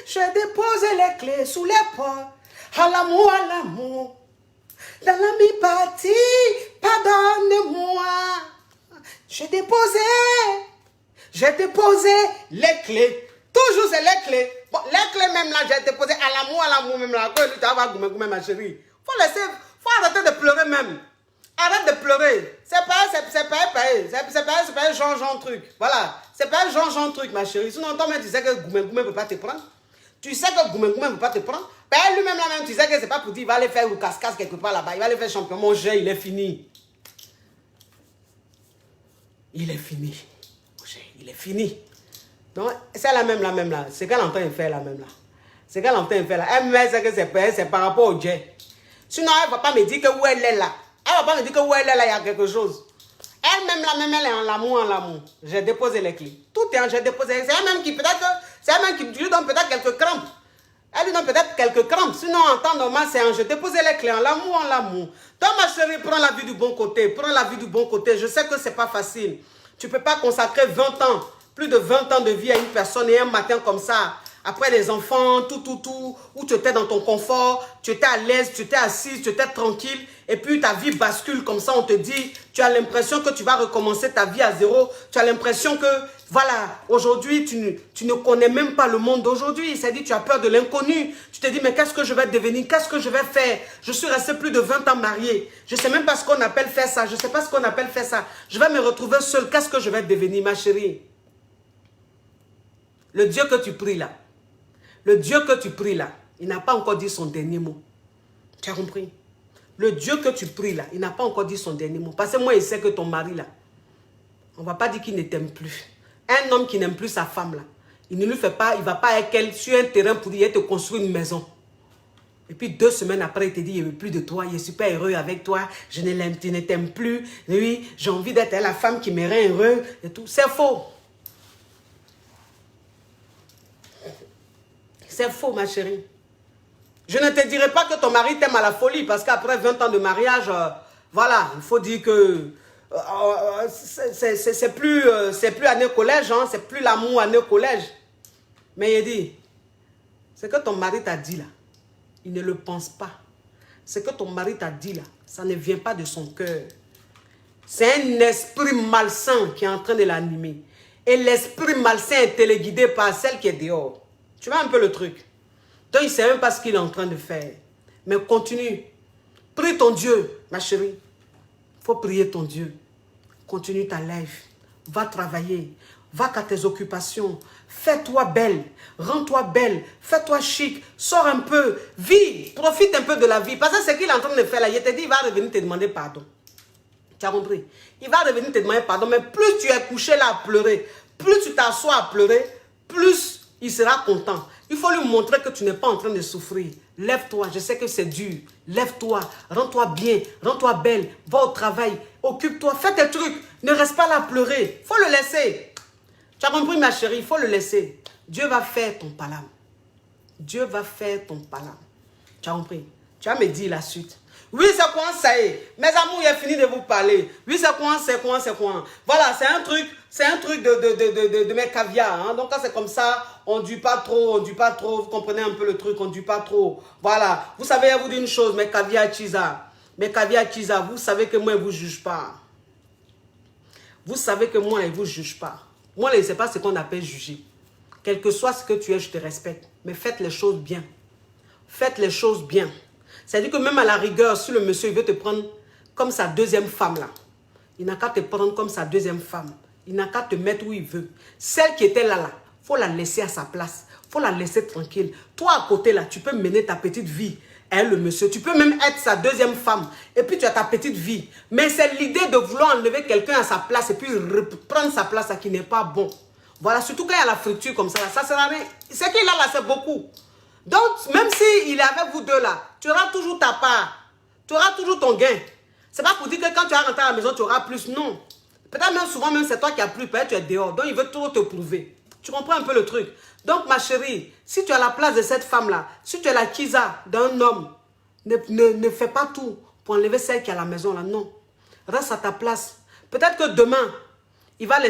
J'ai déposé les clés sous les portes. À l'amour, à l'amour. Dans la mi-partie, pardonne-moi. J'ai déposé les clés. Toujours c'est les clés. Bon, les clés même là, j'ai déposé à l'amour même là. Quand tu vas voir Goumé, ma chérie. Faut arrêter de pleurer même. Arrête de pleurer. C'est pas Jean truc. Voilà. C'est pas Jean truc, ma chérie. Sinon, toi-même, tu sais que Goumé ne peut pas te prendre. Tu sais que Goumé ne peut pas te prendre. Ben, lui-même, là-même, tu sais que c'est pas pour dire, il va aller faire le casse-casse quelque part là-bas. Il va aller faire champion. Mon jet, il est fini. Il est fini. Mon jet, il est fini. Donc, c'est la même là. C'est qu'elle est en train de faire la même là. C'est qu'elle est en train de faire là. Elle me dit que c'est par rapport au jet. Sinon, elle ne va pas me dire que où elle est là. Elle ne va pas me dire que où elle est là, il y a quelque chose. Elle-même, elle est en l'amour, J'ai déposé les clés. Tout est en, j'ai déposé. C'est elle-même qui, lui donne peut-être quelques crampes. Elle lui donne peut-être quelques crampes. Sinon, en temps normal, c'est en, j'ai déposé les clés en l'amour, Donc, ma chérie, prends la vie du bon côté. Prends la vie du bon côté. Je sais que ce n'est pas facile. Tu ne peux pas consacrer 20 ans, plus de 20 ans de vie à une personne et un matin comme ça. Après les enfants, tout, où tu étais dans ton confort, tu étais à l'aise, tu étais assise, tu étais tranquille, et puis ta vie bascule comme ça, on te dit, tu as l'impression que tu vas recommencer ta vie à zéro, tu as l'impression que, voilà, aujourd'hui, tu ne connais même pas le monde d'aujourd'hui, c'est-à-dire tu as peur de l'inconnu, tu te dis, mais qu'est-ce que je vais devenir, qu'est-ce que je vais faire? Je suis resté plus de 20 ans mariée, je ne sais même pas ce qu'on appelle faire ça, je ne sais pas ce qu'on appelle faire ça, je vais me retrouver seule, qu'est-ce que je vais devenir, ma chérie? Le Dieu que tu pries là, il n'a pas encore dit son dernier mot. Tu as compris? Le Dieu que tu pries là, il n'a pas encore dit son dernier mot. Parce que moi, il sait que ton mari là, on ne va pas dire qu'il ne t'aime plus. Un homme qui n'aime plus sa femme là, il ne lui fait pas, il ne va pas avec elle sur un terrain pour dire, te construire une maison. Et puis 2 semaines après, il te dit, il ne veut plus de toi, il est super heureux avec toi, je ne t'aime plus. Oui, j'ai envie d'être la femme qui me rend heureux et tout. C'est faux. C'est faux, ma chérie. Je ne te dirai pas que ton mari t'aime à la folie, parce qu'après 20 ans de mariage, voilà, il faut dire que c'est plus année collège, hein, c'est plus l'amour année collège. Mais il dit, ce que ton mari t'a dit là, il ne le pense pas. Ce que ton mari t'a dit là, ça ne vient pas de son cœur. C'est un esprit malsain qui est en train de l'animer. Et l'esprit malsain est téléguidé par celle qui est dehors. Tu vois un peu le truc. Donc, il ne sait même pas ce qu'il est en train de faire. Mais continue. Prie ton Dieu, ma chérie. Il faut prier ton Dieu. Continue ta life. Va travailler. Va qu'à tes occupations. Fais-toi belle. Rends-toi belle. Fais-toi chic. Sors un peu. Vis. Profite un peu de la vie. Parce que ce qu'il est en train de faire là, il te dit, il va revenir te demander pardon. Tu as compris? Il va revenir te demander pardon. Mais plus tu es couché là à pleurer, plus tu t'assois à pleurer, plus il sera content. Il faut lui montrer que tu n'es pas en train de souffrir. Lève-toi, je sais que c'est dur. Lève-toi, rends-toi bien, rends-toi belle, va au travail, occupe-toi, fais tes trucs. Ne reste pas là à pleurer. Il faut le laisser. Tu as compris ma chérie, il faut le laisser. Dieu va faire ton palam. Dieu va faire ton palam. Tu as compris? Tu vas me dire la suite. Oui, c'est quoi, ça y est. Mes amours, il a fini de vous parler. Oui, c'est quoi, c'est quoi, c'est quoi. Voilà, c'est un truc de mes caviars. Hein. Donc, quand c'est comme ça, on ne dit pas trop, vous comprenez un peu le truc, on ne dit pas trop. Voilà, vous savez, je vous dis une chose, mes caviars Chiza, vous savez que moi, je ne vous juge pas. Vous savez que moi, je ne vous juge pas. Moi, je ne sais pas ce qu'on appelle juger. Quel que soit ce que tu es, je te respecte. Mais faites les choses bien. Faites les choses bien. C'est-à-dire que même à la rigueur, si le monsieur il veut te prendre comme sa deuxième femme là, il n'a qu'à te prendre comme sa deuxième femme. Il n'a qu'à te mettre où il veut. Celle qui était là, il faut la laisser à sa place. Il faut la laisser tranquille. Toi à côté là, tu peux mener ta petite vie. Elle, le monsieur, tu peux même être sa deuxième femme. Et puis tu as ta petite vie. Mais c'est l'idée de vouloir enlever quelqu'un à sa place et puis reprendre sa place là qui n'est pas bon. Voilà, surtout quand il y a la friture comme ça, ça sert à rien. Ce qu'il a là, c'est beaucoup. Donc, même s'il est avec vous deux là, tu auras toujours ta part. Tu auras toujours ton gain. C'est pas pour dire que quand tu vas rentrer à la maison, tu auras plus. Non. Peut-être même souvent, même c'est toi qui as plus. Peut-être tu es dehors. Donc, il veut toujours te prouver. Tu comprends un peu le truc. Donc, ma chérie, si tu as la place de cette femme-là, si tu es la Kiza d'un homme, ne fais pas tout pour enlever celle qui est à la maison là. Non. Reste à ta place. Peut-être que demain, il va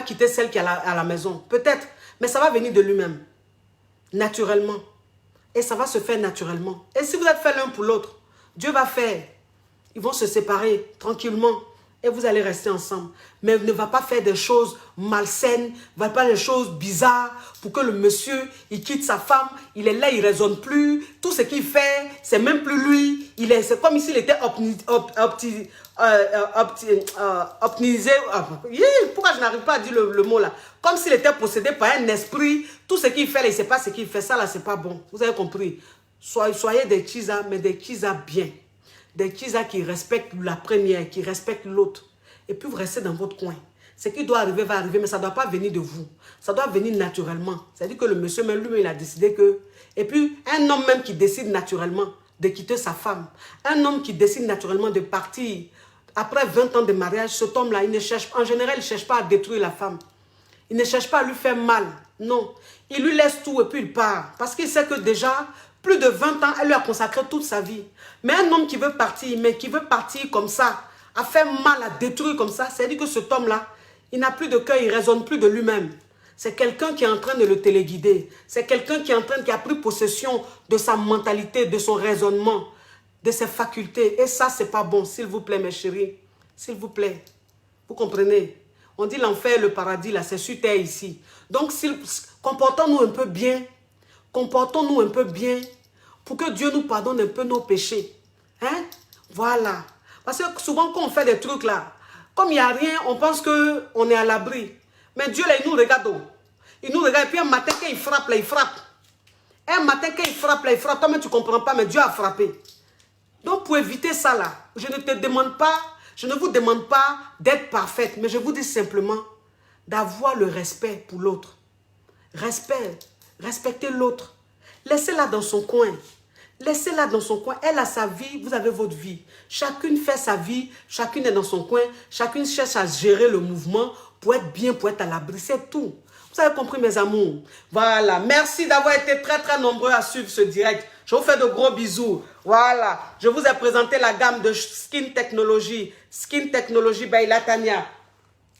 quitter celle qui est à la maison. Peut-être. Mais ça va venir de lui-même. Naturellement. Et ça va se faire naturellement. Et si vous êtes fait l'un pour l'autre, Dieu va faire. Ils vont se séparer tranquillement. Et vous allez rester ensemble. Mais ne va pas faire des choses malsaines. Ne va pas faire des choses bizarres. Pour que le monsieur, il quitte sa femme. Il est là, il ne raisonne plus. Tout ce qu'il fait, c'est même plus lui. C'est comme s'il était optimisé. Pourquoi je n'arrive pas à dire le mot là? Comme s'il était possédé par un esprit. Tout ce qu'il fait, là, il ne sait pas ce qu'il fait. Ça là, c'est pas bon. Vous avez compris? Soyez des Chiza, mais des Chiza bien. Des Chiza qui respectent la première, qui respectent l'autre. Et puis vous restez dans votre coin. Ce qui doit arriver va arriver, mais ça ne doit pas venir de vous. Ça doit venir naturellement. C'est-à-dire que le monsieur, même lui, il a décidé que... Et puis, un homme même qui décide naturellement de quitter sa femme. Un homme qui décide naturellement de partir. Après 20 ans de mariage, cet homme-là, en général, il ne cherche pas à détruire la femme. Il ne cherche pas à lui faire mal. Non. Il lui laisse tout et puis il part. Parce qu'il sait que déjà... Plus de 20 ans, elle lui a consacré toute sa vie. Mais un homme qui veut partir, mais qui veut partir comme ça, à faire mal, à détruire comme ça, c'est-à-dire que cet homme-là, il n'a plus de cœur, il ne raisonne plus de lui-même. C'est quelqu'un qui est en train de le téléguider. C'est quelqu'un qui a pris possession de sa mentalité, de son raisonnement, de ses facultés. Et ça, c'est pas bon, s'il vous plaît, mes chéris. S'il vous plaît. Vous comprenez? On dit l'enfer, le paradis, là, c'est sur terre ici. Donc, comportons-nous un peu bien. Comportons-nous un peu bien pour que Dieu nous pardonne un peu nos péchés. Hein? Voilà. Parce que souvent, quand on fait des trucs là, comme il n'y a rien, on pense qu'on est à l'abri. Mais Dieu, là, il nous regarde. Il nous regarde. Et puis un matin, quand il frappe, là, il frappe. Un matin, quand il frappe, là, il frappe. Toi-même, tu ne comprends pas, mais Dieu a frappé. Donc, pour éviter ça, là, je ne vous demande pas d'être parfaite, mais je vous dis simplement d'avoir le respect pour l'autre. Respect. Respectez l'autre. Laissez-la dans son coin. Laissez-la dans son coin. Elle a sa vie, vous avez votre vie. Chacune fait sa vie, chacune est dans son coin. Chacune cherche à gérer le mouvement pour être bien, pour être à l'abri. C'est tout. Vous avez compris, mes amours? Voilà. Merci d'avoir été très, très nombreux à suivre ce direct. Je vous fais de gros bisous. Voilà. Je vous ai présenté la gamme de Skin Technology. Skin Technology by Latanya.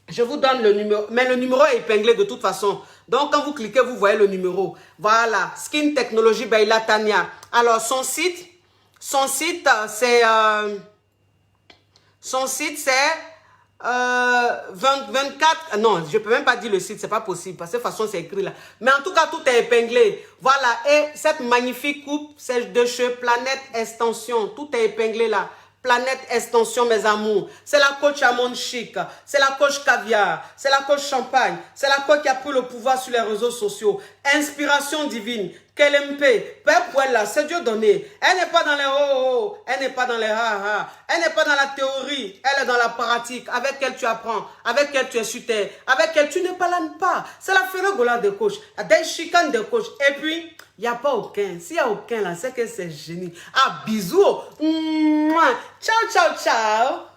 Je vous donne le numéro, mais le numéro est épinglé de toute façon. Donc, quand vous cliquez, vous voyez le numéro. Voilà, Skin Technology by Latanya. Alors, son site, c'est 24... Non, je ne peux même pas dire le site, c'est pas possible. Parce que de toute façon, c'est écrit là. Mais en tout cas, tout est épinglé. Voilà, et cette magnifique coupe, c'est de chez Planète Extension. Tout est épinglé là. Planète Extension, mes amours. C'est la coach Amon Chic. C'est la coach Caviar. C'est la coach Champagne. C'est la coach qui a pris le pouvoir sur les réseaux sociaux. Inspiration divine. Kelempe, Père Pouella, c'est Dieu donné. Elle n'est pas dans les oh, elle n'est pas dans les ha. Elle n'est pas dans la théorie, elle est dans la pratique. Avec elle tu apprends, avec elle tu es sur terre, avec elle tu ne parles pas. C'est la férogola de coach, des chicanes de coach. Et puis, il n'y a pas aucun. S'il n'y a aucun là, c'est que c'est génie. Ah, bisous. Ciao, ciao, ciao.